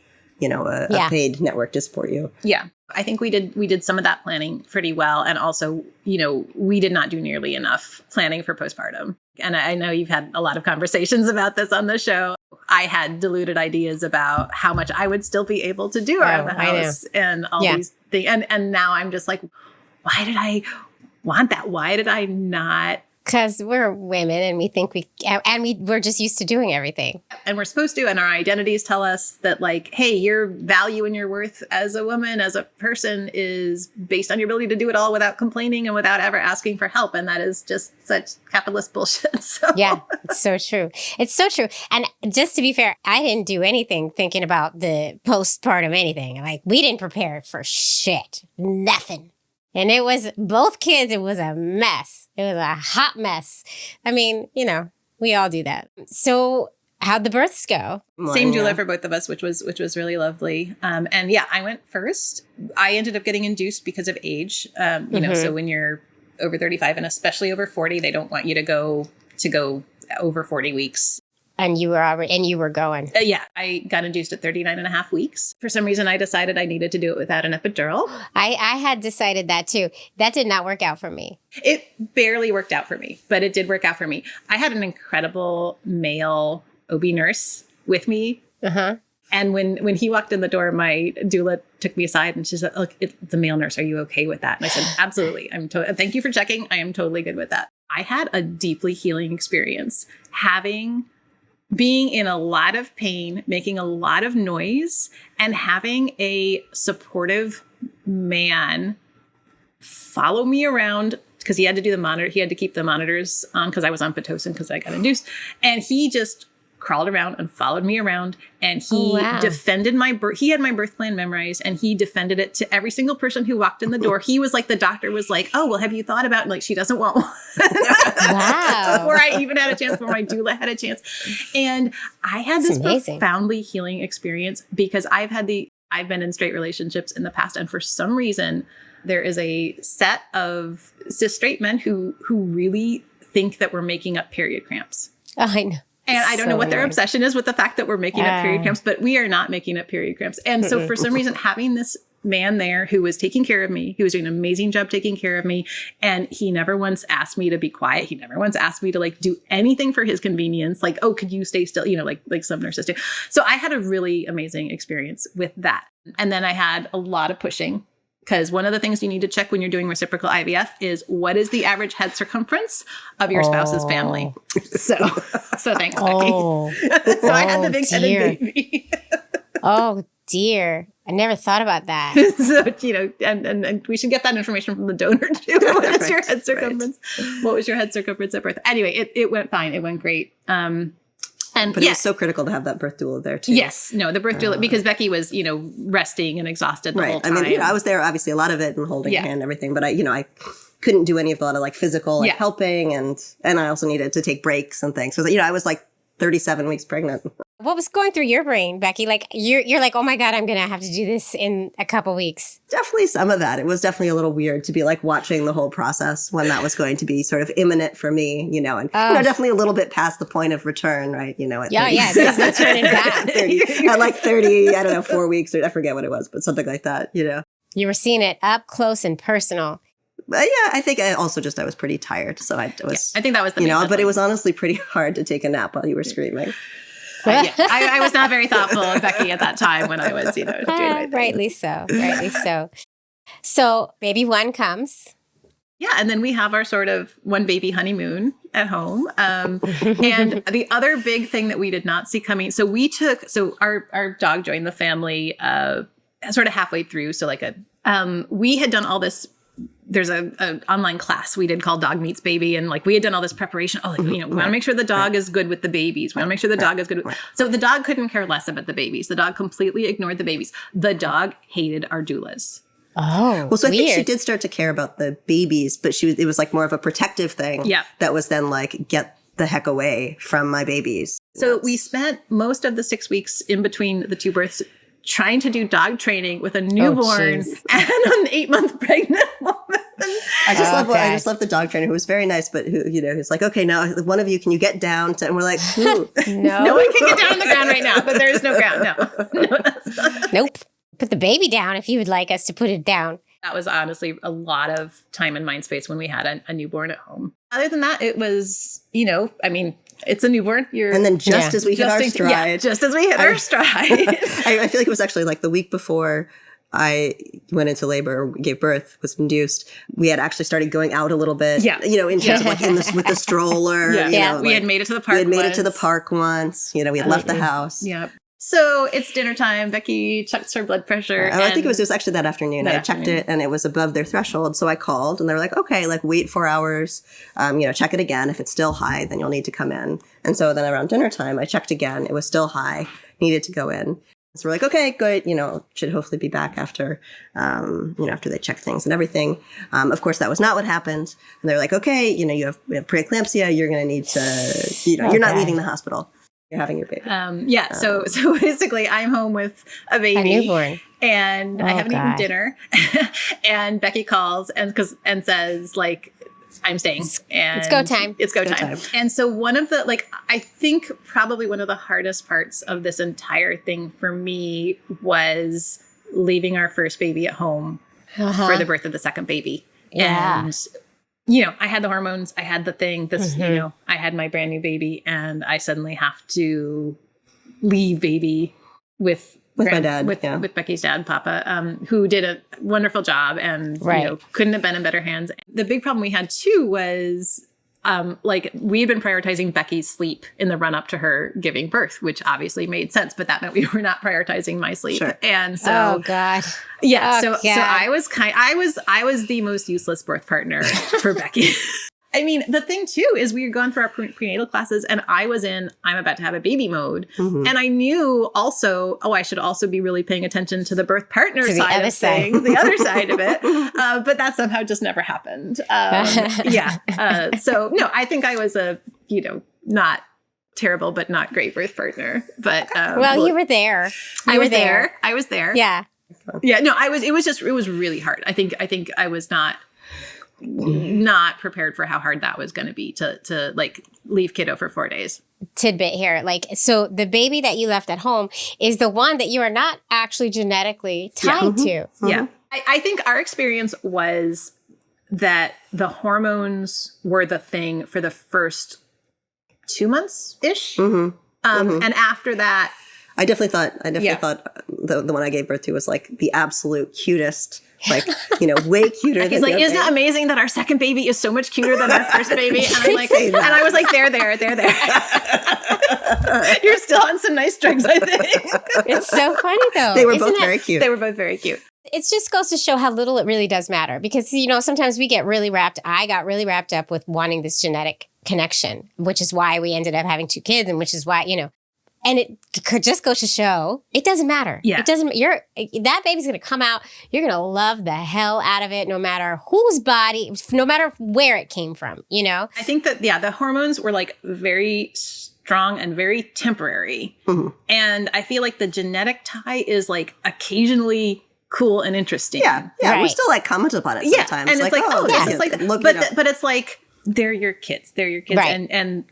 a paid network to support you. Yeah. I think we did some of that planning pretty well. And also, we did not do nearly enough planning for postpartum. And I know you've had a lot of conversations about this on the show. I had deluded ideas about how much I would still be able to do around the house and all these things. And now I'm just like, why did I want that? Why did I not? Because we're women and we think we're just used to doing everything. And we're supposed to, and our identities tell us that, like, hey, your value and your worth as a woman, as a person, is based on your ability to do it all without complaining and without ever asking for help. And that is just such capitalist bullshit. So. Yeah, it's so true. It's so true. And just to be fair, I didn't do anything thinking about the postpartum anything. Like, we didn't prepare for shit. Nothing. And it was, both kids, it was a mess. It was a hot mess. I mean, we all do that. So how'd the births go? Same doula for both of us, which was really lovely. And I went first. I ended up getting induced because of age. So when you're over 35 and especially over 40, they don't want you to go over 40 weeks. And you were going. I got induced at 39 and a half weeks. For some reason, I decided I needed to do it without an epidural. I had decided that too. That did not work out for me. It barely worked out for me, but it did work out for me. I had an incredible male OB nurse with me. Uh-huh. And when he walked in the door, my doula took me aside and she said, look, the male nurse, are you okay with that? And I said, absolutely. Thank you for checking. I am totally good with that. I had a deeply healing experience being in a lot of pain, making a lot of noise, and having a supportive man follow me around, because he had to do the monitor. He had to keep the monitors on because I was on Pitocin because I got induced. And he just crawled around and followed me around, and he defended my birth. He had my birth plan memorized, and he defended it to every single person who walked in the door. He was like, the doctor was like, oh, well, have you thought about, like, she doesn't want one. Wow. Before I even had a chance, before my doula had a chance. And I had this profoundly healing experience because I've been in straight relationships in the past, and for some reason, there is a set of cis straight men who really think that we're making up period cramps. Oh, I know. And I don't know what their obsession is with the fact that we're making up period cramps, but we are not making up period cramps. And so for some reason, having this man there who was taking care of me, he was doing an amazing job taking care of me. And he never once asked me to be quiet. He never once asked me to, like, do anything for his convenience. Like, oh, could you stay still? Like some nurses do. So I had a really amazing experience with that. And then I had a lot of pushing. Because one of the things you need to check when you're doing reciprocal IVF is, what is the average head circumference of your spouse's family? So thanks, Becky. So I had the big-headed baby. Oh, dear. I never thought about that. So, and we should get that information from the donor too. What is your head circumference? Right. What was your head circumference at birth? Anyway, it went fine. It went great. But it was so critical to have that birth doula there too. Yes, no, the birth doula, because Becky was, resting and exhausted the whole time. I mean, I was there, obviously, a lot of it and holding hand and everything, but I couldn't do any of the like physical helping, and I also needed to take breaks and things. So I was like 37 weeks pregnant. What was going through your brain, Becky? Like, you're like, oh my God, I'm going to have to do this in a couple weeks. Definitely some of that. It was definitely a little weird to be like watching the whole process when that was going to be sort of imminent for me, and definitely a little bit past the point of return, right? At 30, there's no turning back. At like 30, I don't know, 4 weeks, or I forget what it was, but something like that, You were seeing it up close and personal. I think I was pretty tired. So I think that was the main but it was honestly pretty hard to take a nap while you were screaming. I was not very thoughtful of Becky at that time when I was, doing my thing. Rightly so. So baby one comes. Yeah, and then we have our sort of one baby honeymoon at home. And the other big thing that we did not see coming, so our dog joined the family sort of halfway through. So we had done all this. There's a online class we did called Dog Meets Baby. And we had done all this preparation. We want to make sure the dog is good with the babies. We want to make sure the dog is good. So the dog couldn't care less about the babies. The dog completely ignored the babies. The dog hated our doulas. Oh, well, so I weird. think she did start to care about the babies, but it was more of a protective thing. Yeah. That was then get the heck away from my babies. So we spent most of the 6 weeks in between the two births trying to do dog training with a newborn and an 8-month pregnant woman. I just love the dog trainer who was very nice, but who's like, okay, now one of you, can you get down to, and we're like, who? No one can get down on the ground right now, but there is no ground. No, that's not. Nope. Put the baby down if you would like us to put it down. That was honestly a lot of time and mind space when we had a newborn at home. Other than that, it was, it's a newborn. And then as we hit our stride. Yeah, just as we hit our stride. I feel like it was actually the week before I went into labor or gave birth, was induced. We had actually started going out a little bit. Yeah. In terms of with the stroller. Yeah. We had made it to the park. We had made it to the park once. We had left the house. Yeah. So it's dinner time. Becky checked her blood pressure. I think it was actually that afternoon. I checked it and it was above their threshold. So I called and they were like, okay, wait 4 hours, check it again. If it's still high, then you'll need to come in. And so then around dinner time, I checked again. It was still high, needed to go in. So we're like, okay, good. Should hopefully be back after, after they check things and everything. Of course, that was not what happened. And they're like, okay, we have preeclampsia. You're going to need to, you're not leaving the hospital. You're having your baby. So basically I'm home with a baby. A newborn. And I haven't eaten dinner. And Becky calls and says, I'm staying. And it's go time. It's go time. And so one of the, I think probably one of the hardest parts of this entire thing for me was leaving our first baby at home for the birth of the second baby. Yeah. And I had the hormones, I had the thing, I had my brand new baby, and I suddenly have to leave baby with my dad, with Becky's dad, Papa, who did a wonderful job and couldn't have been in better hands. The big problem we had too was we had been prioritizing Becky's sleep in the run up to her giving birth, which obviously made sense, but that meant we were not prioritizing my sleep. Sure. And so, oh God. Yeah. So I was the most useless birth partner for Becky. I mean, the thing too is we were going through our prenatal classes and I was in, I'm about to have a baby mode. Mm-hmm. And I knew also, I should also be really paying attention to the birth partner side of things, the other side of it. But that somehow just never happened. So no, I think I was a, not terrible, but not great birth partner. But you were there. I was there. Yeah. Yeah. No, it was really hard. I think I was not prepared for how hard that was going to be to leave kiddo for 4 days. Tidbit here. So the baby that you left at home is the one that you are not actually genetically tied to. Mm-hmm. Yeah. I think our experience was that the hormones were the thing for the first 2 months-ish. Mm-hmm. And after that, I definitely thought the one I gave birth to was the absolute cutest, way cuter. He's like, isn't it amazing that our second baby is so much cuter than our first baby? And I'm like, and I was like, there. You're still on some nice drugs, I think. It's so funny though. They were both very cute. They were both very cute. It just goes to show how little it really does matter because, sometimes I got really wrapped up with wanting this genetic connection, which is why we ended up having 2 kids and which is why, and it could just go to show it doesn't matter. Yeah. It doesn't, that baby's going to come out. You're going to love the hell out of it, no matter whose body, no matter where it came from, I think that, the hormones were very strong and very temporary. Mm-hmm. And I feel like the genetic tie is occasionally cool and interesting. Yeah. Yeah. Right. We still comment upon it sometimes. And it's but it's they're your kids. Right. And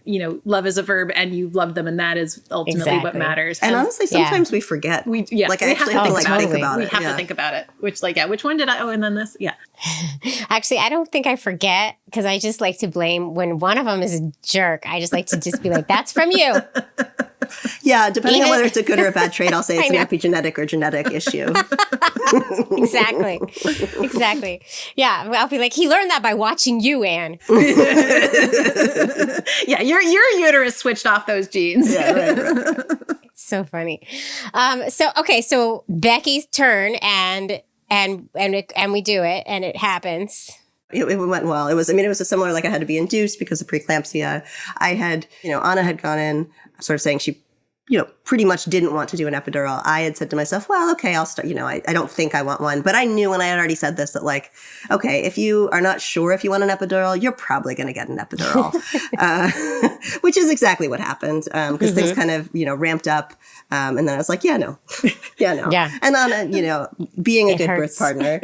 love is a verb and you love them. And that is ultimately what matters. And honestly, sometimes we forget. We actually have to think about it. We have to think about it. Which which one did I, and then this? Yeah. Actually, I don't think I forget because I just like to blame when one of them is a jerk. I just like to be like, that's from you. Yeah, depending on whether it's a good or a bad trait, I'll say it's an epigenetic or genetic issue. Exactly. Yeah, I'll be like, he learned that by watching you, Anne. Yeah, your uterus switched off those genes. Yeah, right. So funny. So Becky's turn, and we do it, and it happens. It went well. It was a similar, like I had to be induced because of preeclampsia. I had, Anna had gone in sort of saying she, pretty much didn't want to do an epidural. I had said to myself, well, okay, I'll start, I don't think I want one, but I knew when I had already said this that like, okay, if you are not sure if you want an epidural, you're probably going to get an epidural, which is exactly what happened. Because things kind of, ramped up. And then I was like, yeah, no. Yeah. And Anna, being a good birth partner,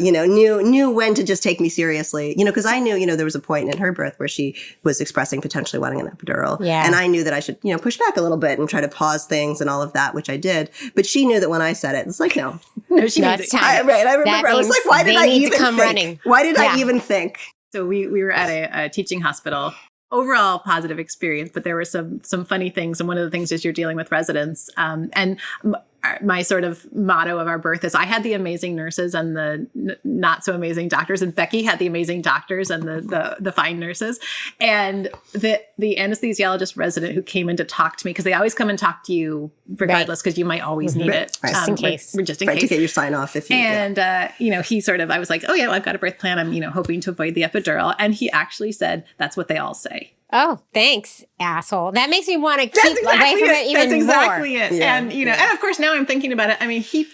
knew when to just take me seriously, because I knew, there was a point in her birth where she was expressing potentially wanting an epidural. Yeah. And I knew that I should, push back a little bit and try to pause things and all of that, which I did. But she knew that when I said it, it's like, no, she needs it. I remember. I was like, why did I even think? Running. Why did I even think? So we were at a teaching hospital. Overall positive experience, but there were some funny things. And one of the things is you're dealing with residents. And my sort of motto of our birth is I had the amazing nurses and the not so amazing doctors, and Becky had the amazing doctors and the fine nurses. And the anesthesiologist resident who came in to talk to me, because they always come and talk to you regardless, because you might always need it. Right. Just in case. Just in case. To get your sign off if you. And, he sort of, I was like, oh yeah, well, I've got a birth plan. I'm, hoping to avoid the epidural. And he actually said, that's what they all say. Oh, thanks, asshole. That makes me want to keep away from it even more. That's exactly it. Yeah, and, and of course, now I'm thinking about it. I mean, he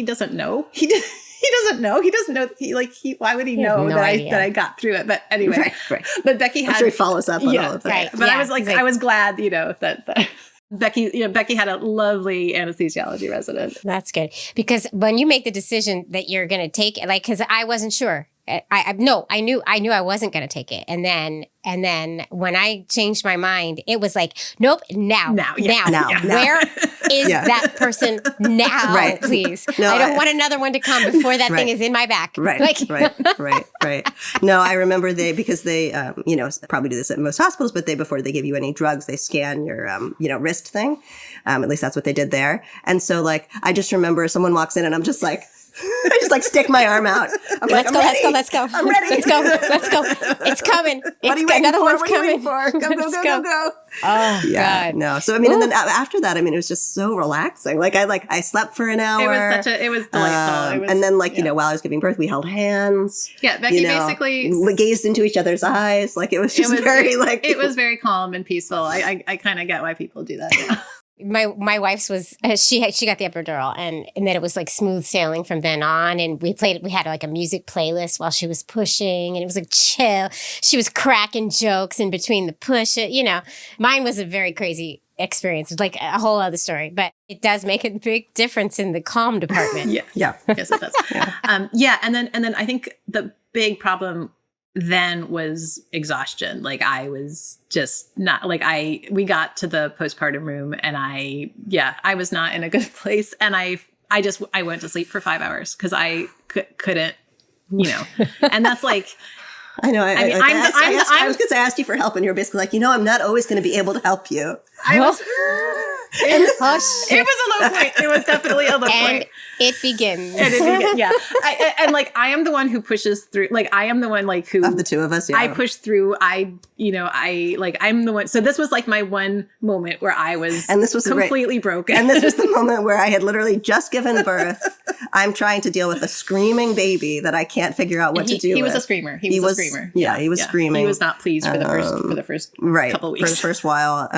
doesn't know. He doesn't know. He doesn't know. Why would he know that I got through it? But anyway, right. But Becky had. I'm sure he follows up on all of that. Right. But I was like, I was glad, that Becky had a lovely anesthesiology resident. That's good. Because when you make the decision that you're going to take it, because I wasn't sure. I knew I wasn't going to take it. And then when I changed my mind, it was like, nope, now. Where is that person now, Right. please? No, I don't want another one to come before that thing is in my back. Right. No, I remember because they, probably do this at most hospitals, but before they give you any drugs, they scan your, wrist thing. At least that's what they did there. And so like, I just remember someone walks in and I'm just like, I just like stick my arm out. Let's go. I'm ready. Let's go. It's coming. Another one's coming. Go. Oh, yeah, God. No. So, and then after that, it was just so relaxing. Like I slept for an hour. It was delightful. And then while I was giving birth, we held hands. Yeah. Becky basically gazed into each other's eyes. Like it was very it was very calm and peaceful. I kind of get why people do that now. My wife's was she got the epidural and then it was like smooth sailing from then on, and we had like a music playlist while she was pushing, and it was like chill. She was cracking jokes in between the push. Mine was a very crazy experience. It's like a whole other story, but it does make a big difference in the calm department. Yeah. Yes, it does. And then I think the big problem then was exhaustion. Like I was just not we got to the postpartum room and I was not in a good place. And I went to sleep for 5 hours because I couldn't, and that's like, I know. I was going to ask you for help and you're basically like, I'm not always going to be able to help you. It was a low point. It was definitely a low point. It begins. Yeah. I am the one who pushes through. Like, I am the one who of the two of us. Yeah. I push through. I'm the one. So this was like my one moment where I was, and this was completely broken. And this was the moment where I had literally just given birth. I'm trying to deal with a screaming baby that I can't figure out what to do. He was a screamer. He was a screamer. Yeah, he was screaming. He was not pleased for the first couple weeks. For the first while.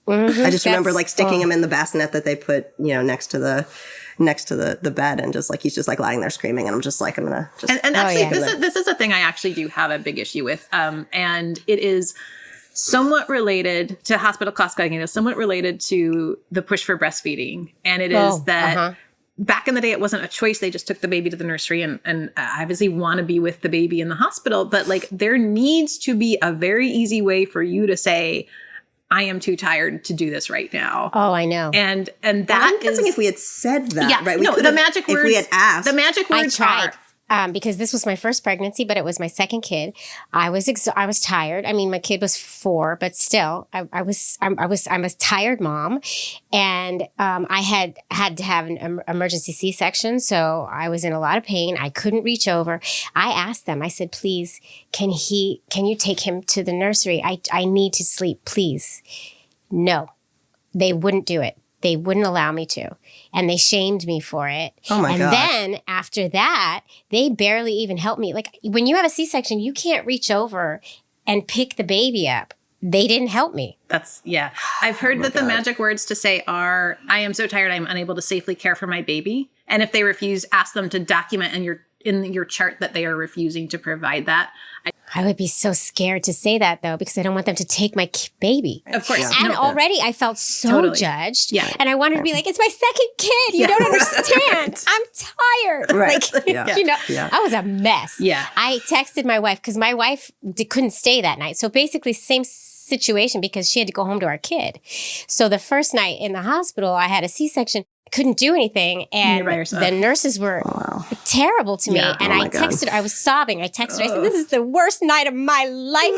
I just remember sticking him in the bassinet that they put, next to the bed, and just he's just lying there screaming, and I'm just like, I'm gonna just. And actually, this is a thing I actually do have a big issue with, and it is somewhat related to hospital cost cutting. It is somewhat related to the push for breastfeeding, and it is that. Back in the day, it wasn't a choice. They just took the baby to the nursery and obviously want to be with the baby in the hospital. But there needs to be a very easy way for you to say, I am too tired to do this right now. Oh, I know. And that I'm guessing if we had said that, right? The magic words. If we had asked. The magic words I tried. because this was my first pregnancy, but it was my second kid. I was tired. I mean, my kid was 4, but still, I'm a tired mom, and I had to have an emergency C-section, so I was in a lot of pain. I couldn't reach over. I asked them. I said, "Please, can you take him to the nursery? I need to sleep, please." No, they wouldn't do it. They wouldn't allow me to. And they shamed me for it. Oh my God. And then after that, they barely even helped me. Like when you have a C-section, you can't reach over and pick the baby up. They didn't help me. I've heard that the magic words to say are, "I am so tired, I'm unable to safely care for my baby." And if they refuse, ask them to document in your chart that they are refusing to provide that. I would be so scared to say that, though, because I don't want them to take my baby. Of course. And already I felt so judged. Yeah. And I wanted to be like, it's my second kid. You don't understand. I'm tired. Right. Like, I was a mess. Yeah. I texted my wife because my wife couldn't stay that night. So basically same situation because she had to go home to our kid. So the first night in the hospital, I had a C-section. Couldn't do anything, and the nurses were terrible to me. And I texted her. I was sobbing. I texted her. I said, "This is the worst night of my life,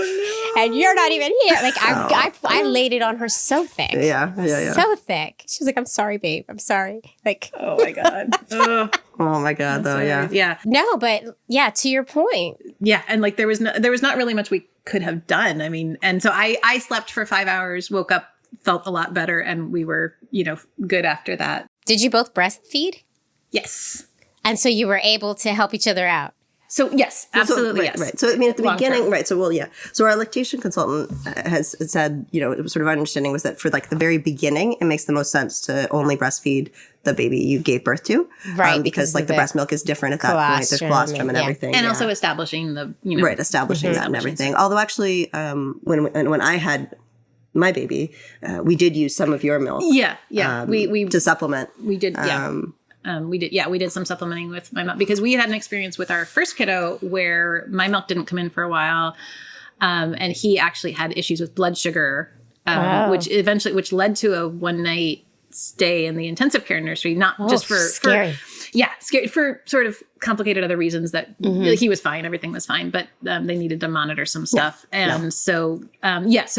and you're not even here." Like I laid it on her so thick, so thick. She was like, "I'm sorry, babe. I'm sorry." Like, oh my God. Oh my God, though, yeah. No, but to your point, and like there was not really much we could have done. I mean, and so I slept for 5 hours, woke up, felt a lot better, and we were good after that. Did you both breastfeed? Yes. And so you were able to help each other out? So yes, absolutely, yes. yes. So I mean, at the beginning, right. So So our lactation consultant has said, sort of our understanding was that for like the very beginning, it makes the most sense to only breastfeed the baby you gave birth to. Right. Because like the breast milk is different at that point. There's colostrum and everything. And also establishing the, Right. Establishing that and everything. Although actually, when I had my baby, we did use some of your milk. We to supplement. We did. We did some supplementing with my milk because we had an experience with our first kiddo where my milk didn't come in for a while, and he actually had issues with blood sugar, which led to a one night stay in the intensive care nursery. Not just for scary. Scary for sort of complicated other reasons that he was fine, everything was fine, but they needed to monitor some stuff. So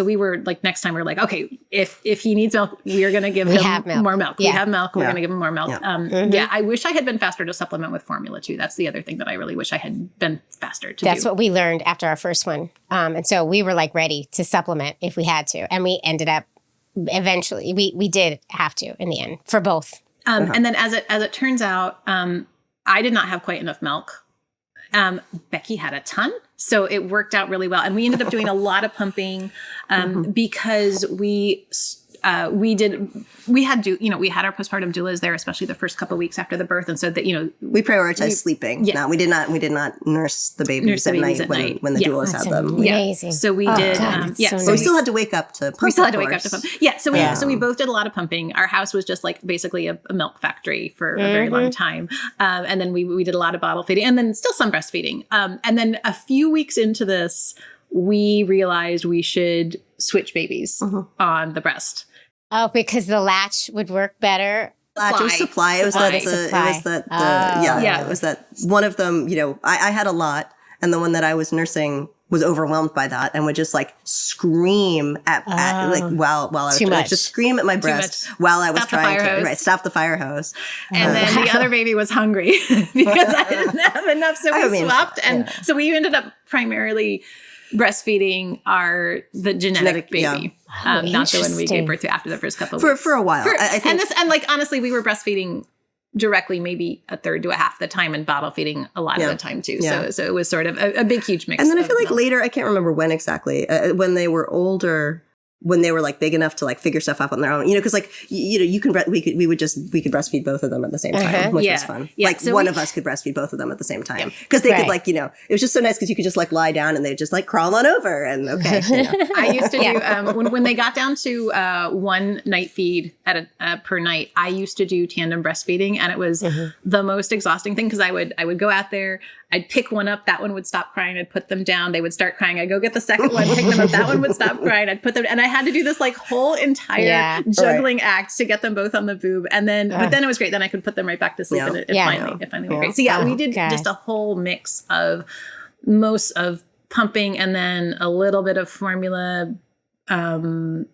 we were like, next time we were like, okay, if he needs milk, we are going to give him more milk. We have milk. We're going to give him more milk. I wish I had been faster to supplement with formula too. That's the other thing that I really wish I had been faster to do. That's what we learned after our first one. And so we were like ready to supplement if we had to. And we ended up eventually, we did have to in the end for both. And then as it turns out, I did not have quite enough milk. Becky had a ton. So it worked out really well. And we ended up doing a lot of pumping because we had our postpartum doulas there, especially the first couple of weeks after the birth. And so that, we prioritized sleeping. Yeah. No, we did not nurse the babies at night when the doulas had them. Amazing. So we did. God, so we still had to wake up to pump. We still had to wake up to pump. Yeah. So we both did a lot of pumping. Our house was just like basically a milk factory for a very long time. And then we did a lot of bottle feeding and then still some breastfeeding. And then a few weeks into this, we realized we should switch babies on the breast. Oh, because the latch would work better. It was supply. It was that one of them, I had a lot, and the one that I was nursing was overwhelmed by that and would just like scream at while I was just scream at my breast while I was trying to stop the fire hose. And then the other baby was hungry because I didn't have enough, so we swapped, and so we ended up primarily breastfeeding the genetic baby, not the one we gave birth to after the first couple of weeks. For a while. I think, honestly, we were breastfeeding directly maybe a third to a half the time and bottle feeding a lot of the time too. So it was sort of a big, huge mix. And then I feel like later, I can't remember when exactly, when they were older, when they were like big enough to like figure stuff out on their own, because like, we could breastfeed both of them at the same time, which was fun. Yeah. Like so one of us could breastfeed both of them at the same time because they could like, it was just so nice because you could just like lie down and they'd just like crawl on over and okay. I used to do, when they got down to one night feed per night, I used to do tandem breastfeeding and it was the most exhausting thing because I would go out there, I'd pick one up, that one would stop crying, I'd put them down, they would start crying, I'd go get the second one, pick them up, that one would stop crying, I'd put them, and I had to do this like whole entire juggling act to get them both on the boob. And then, but then it was great. Then I could put them right back to sleep and it finally went great. So yeah, we did just a whole mix of most of pumping and then a little bit of formula,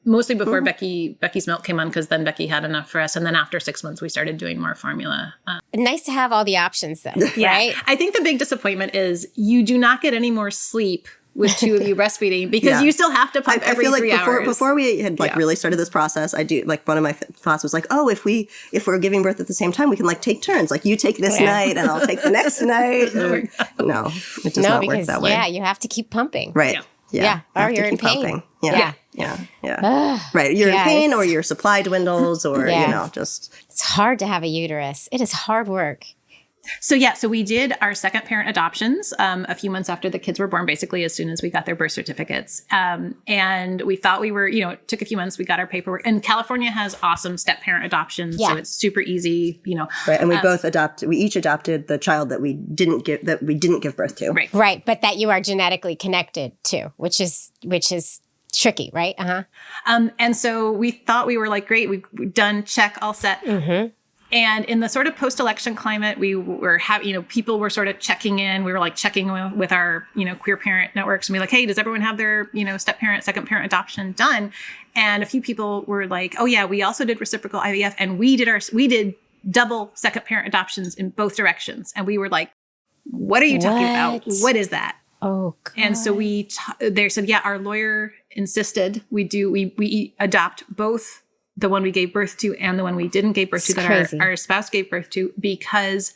mostly before Becky's milk came on, because then Becky had enough for us. And then after 6 months, we started doing more formula. Nice to have all the options though, right? I think the big disappointment is you do not get any more sleep with two of you breastfeeding because you still have to pump every 3 hours. Before we had really started this process, I do like one of my thoughts was like, oh, if we're giving birth at the same time, we can like take turns. Like you take this night and I'll take the next night. No, it does not work that way. Yeah, you have to keep pumping. Right. Yeah. Or you're in pain. Pumping. Yeah. Right. You're in pain or your supply dwindles or, just. It's hard to have a uterus. It is hard work. So we did our second parent adoptions a few months after the kids were born, basically as soon as we got their birth certificates. And we thought we were, it took a few months, we got our paperwork. And California has awesome step parent adoptions, so it's super easy, Right, and we each adopted the child that we didn't give birth to. Right, but that you are genetically connected to, which is tricky, right? And so we thought we were like, great, we've done, check, all set. Mm-hmm. And in the sort of post-election climate, we were having, people were sort of checking in. We were like checking with our, queer parent networks and be like, hey, does everyone have their, step parent, second parent adoption done? And a few people were like, oh yeah, we also did reciprocal IVF and we did double second parent adoptions in both directions. And we were like, what are you talking about? What is that? Oh, God. And so they said, yeah, our lawyer insisted we adopt both the one we gave birth to and the one we didn't give birth to that our spouse gave birth to, because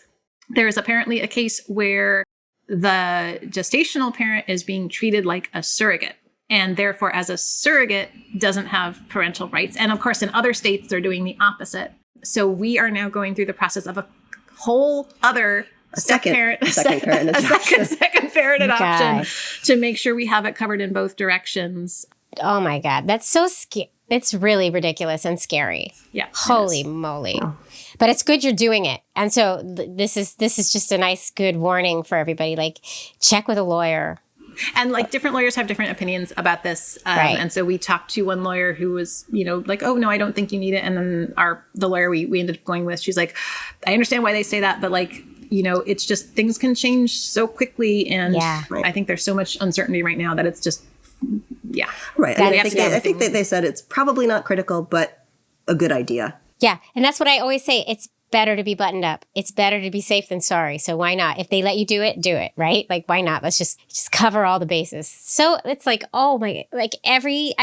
there is apparently a case where the gestational parent is being treated like a surrogate and therefore as a surrogate doesn't have parental rights. And of course, in other states, they're doing the opposite. So we are now going through the process of a whole other second parent adoption to make sure we have it covered in both directions. Oh my God. That's so scary. It's really ridiculous and scary. Yeah. Holy moly. Oh. But it's good you're doing it. And so this is just a nice, good warning for everybody. Like, check with a lawyer. And like different lawyers have different opinions about this. And so we talked to one lawyer who was, like, oh, no, I don't think you need it. And then the lawyer we ended up going with, she's like, I understand why they say that, but like, it's just things can change so quickly. And I think there's so much uncertainty right now that it's just, Right. I think that they said it's probably not critical, but a good idea. Yeah. And that's what I always say. It's better to be buttoned up. It's better to be safe than sorry. So why not? If they let you do it, right? Like, why not? Let's just cover all the bases. So it's like, I feel like every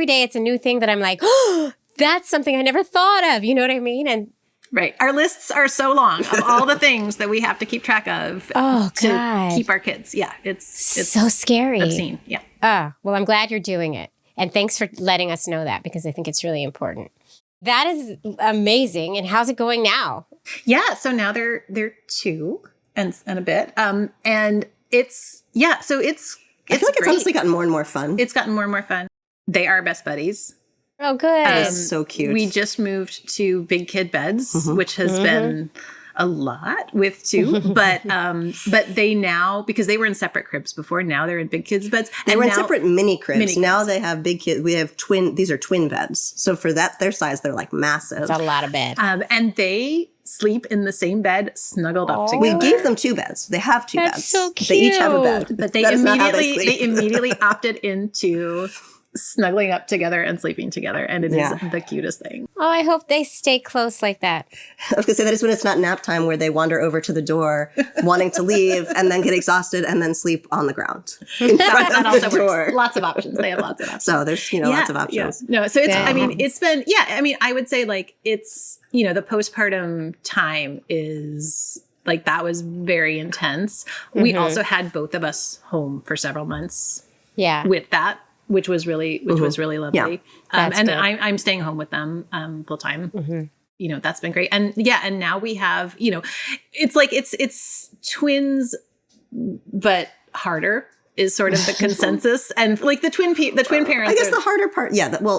day it's a new thing that I'm like, oh, that's something I never thought of. You know what I mean? And right. Our lists are so long of all the things that we have to keep track of to keep our kids. Yeah. It's so scary. Obscene. Yeah. Well, I'm glad you're doing it. And thanks for letting us know that, because I think it's really important. That is amazing. And how's it going now? Yeah. So now they're 2 and a bit. And it's, so it's I feel like it's honestly gotten more and more fun. It's gotten more and more fun. They are best buddies. Oh, good. It's so cute. We just moved to big kid beds, which has been a lot with 2, but they now, because they were in separate cribs before, now they're in big kids beds. They were in separate mini cribs. Now they have big kids. We have these are twin beds. So for their size, they're like massive. It's a lot of bed. And they sleep in the same bed, snuggled up together. We gave them 2 beds. They have 2 beds. That's so cute. They each have a bed. But they immediately opted into snuggling up together and sleeping together. And it is the cutest thing. Oh, I hope they stay close like that. I was going to say that is when it's not nap time where they wander over to the door wanting to leave and then get exhausted and then sleep on the ground in front of the door. Works. Lots of options. They have lots of options. So there's, lots of options. Yeah. No, so it's, it's been, I would say like it's, the postpartum time is like, that was very intense. We also had both of us home for several months with that, which was really lovely. Yeah. And I'm staying home with them full time. Mm-hmm. That's been great. And and now we have, it's like it's twins, but harder is sort of the consensus, and like the twin parents. I guess the harder part,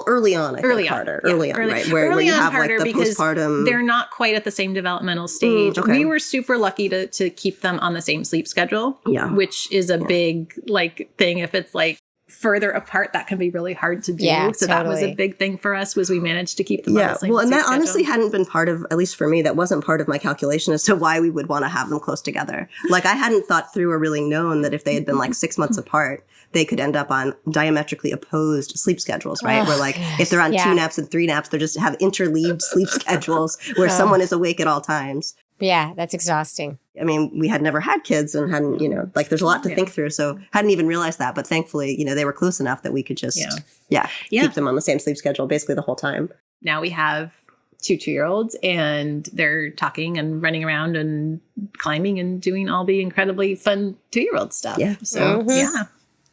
early on, harder. Early on, right? Where you have like the postpartum. They're not quite at the same developmental stage. We were super lucky to keep them on the same sleep schedule, which is a big like thing. If it's like further apart, that can be really hard to do. So that was a big thing for us, was we managed to keep them on the same and that schedule. honestly hadn't been part of, at least for me, that wasn't part of my calculation as to why we would want to have them close together. Like I hadn't thought through or really known that if they had been like 6 months apart, they could end up on diametrically opposed sleep schedules, right? Where like if they're on 2 naps and 3 naps, they just have interleaved sleep schedules where someone is awake at all times. Yeah, that's exhausting. I mean, we had never had kids and hadn't, like there's a lot to think through. So hadn't even realized that. But thankfully, they were close enough that we could just, keep them on the same sleep schedule basically the whole time. Now we have 2 2-year-olds and they're talking and running around and climbing and doing all the incredibly fun 2-year-old stuff. Yeah. So,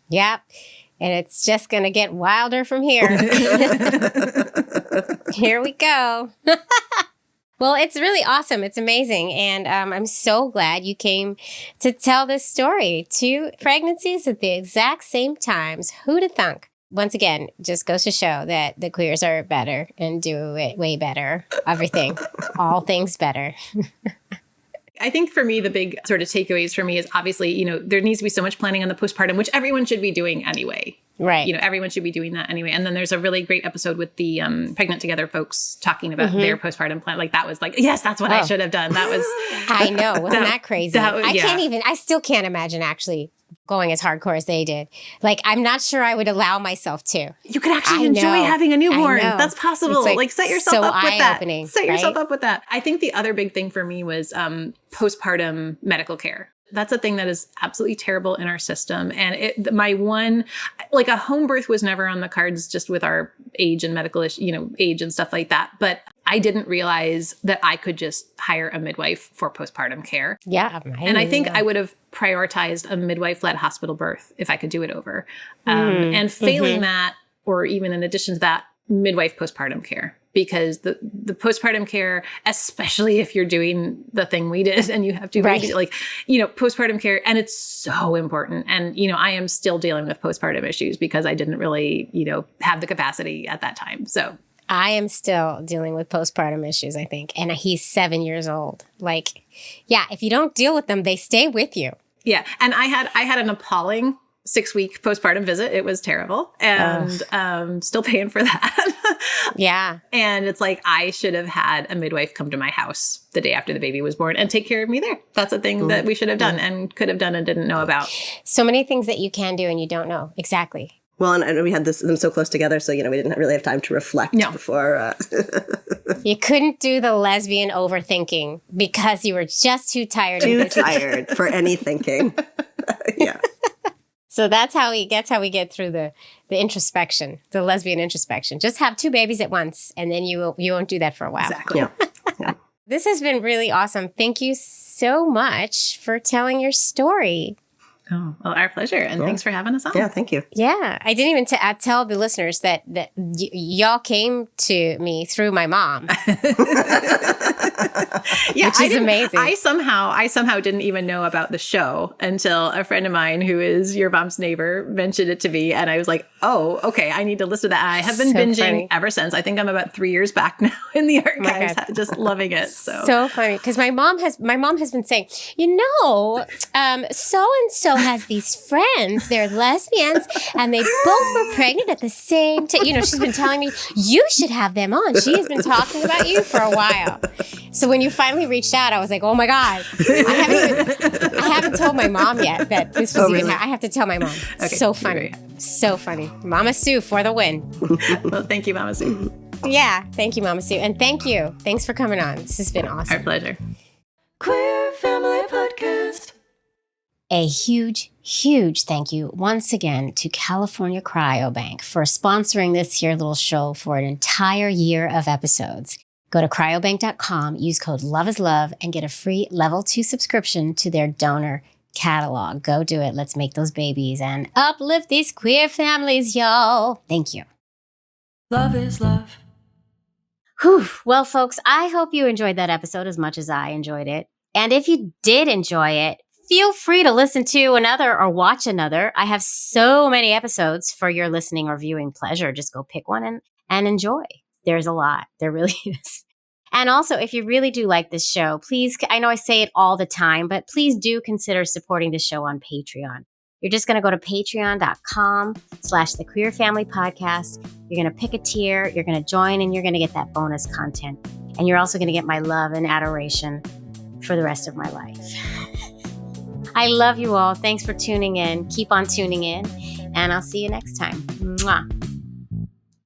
Yep. And it's just going to get wilder from here. Here we go. Well, it's really awesome. It's amazing. And I'm so glad you came to tell this story. 2 pregnancies at the exact same times. Who'd have thunk? Once again, just goes to show that the queers are better and do it way better. Everything. All things better. I think for me, the big sort of takeaways for me is obviously, there needs to be so much planning on the postpartum, which everyone should be doing anyway. Right. Everyone should be doing that anyway. And then there's a really great episode with the Pregnant Together folks talking about their postpartum plan. Like that was like, yes, that's what I should have done. That was. I know. Wasn't that crazy? I still can't imagine actually going as hardcore as they did. Like, I'm not sure I would allow myself to. You could actually enjoy having a newborn. That's possible. Like set yourself up with that. Set yourself up with that. I think the other big thing for me was postpartum medical care. That's a thing that is absolutely terrible in our system. And a home birth was never on the cards just with our age and medical age and stuff like that. But I didn't realize that I could just hire a midwife for postpartum care. Yeah. And I think I would have prioritized a midwife-led hospital birth if I could do it over. And failing that, or even in addition to that, midwife postpartum care. Because the postpartum care, especially if you're doing the thing we did and you have to, postpartum care, and it's so important. And, I am still dealing with postpartum issues because I didn't really, have the capacity at that time. So I am still dealing with postpartum issues, I think. And he's 7 years old. Like, if you don't deal with them, they stay with you. Yeah. And I had an appalling 6-week postpartum visit. It was terrible. And still paying for that. Yeah. And it's like, I should have had a midwife come to my house the day after the baby was born and take care of me there. That's a thing that we should have done and could have done and didn't know about. So many things that you can do and you don't know. Exactly. Well, and we had them so close together, so, we didn't really have time to reflect before. You couldn't do the lesbian overthinking because you were just too tired. Too tired for any thinking. Yeah. So that's how we get through the introspection, the lesbian introspection. Just have 2 babies at once, and then you won't do that for a while. Exactly. Yeah. This has been really awesome. Thank you so much for telling your story. Oh, well, our pleasure. And thanks for having us on. Yeah, thank you. Yeah. I didn't even tell the listeners that y'all came to me through my mom. Which is amazing. I somehow didn't even know about the show until a friend of mine who is your mom's neighbor mentioned it to me. And I was like, oh, okay, I need to listen to that. I have been binging ever since. I think I'm about 3 years back now in the archives, just loving it. So funny. Because my mom has been saying, so-and-so has these friends. They're lesbians and they both were pregnant at the same time. She's been telling me, you should have them on. She has been talking about you for a while. So when you finally reached out, I was like, oh my God. I haven't told my mom yet that this was even I have to tell my mom. Okay, so funny. Great. So funny. Mama Sue for the win. Well, thank you, Mama Sue. Yeah. Thank you, Mama Sue. And thank you. Thanks for coming on. This has been awesome. Our pleasure. Queer Family Podcast. A huge, huge thank you once again to California Cryobank for sponsoring this here little show for an entire year of episodes. Go to cryobank.com, use code LOVEISLOVE, and get a free level 2 subscription to their donor catalog. Go do it. Let's make those babies and uplift these queer families, y'all. Thank you. Love is love. Whew. Well, folks, I hope you enjoyed that episode as much as I enjoyed it. And if you did enjoy it, feel free to listen to another or watch another. I have so many episodes for your listening or viewing pleasure. Just go pick one and enjoy. There's a lot. There really is. And also, if you really do like this show, please, I know I say it all the time, but please do consider supporting the show on Patreon. You're just going to go to patreon.com/The Queer Family Podcast. You're going to pick a tier, you're going to join, and you're going to get that bonus content. And you're also going to get my love and adoration for the rest of my life. I love you all. Thanks for tuning in. Keep on tuning in, and I'll see you next time. Mwah.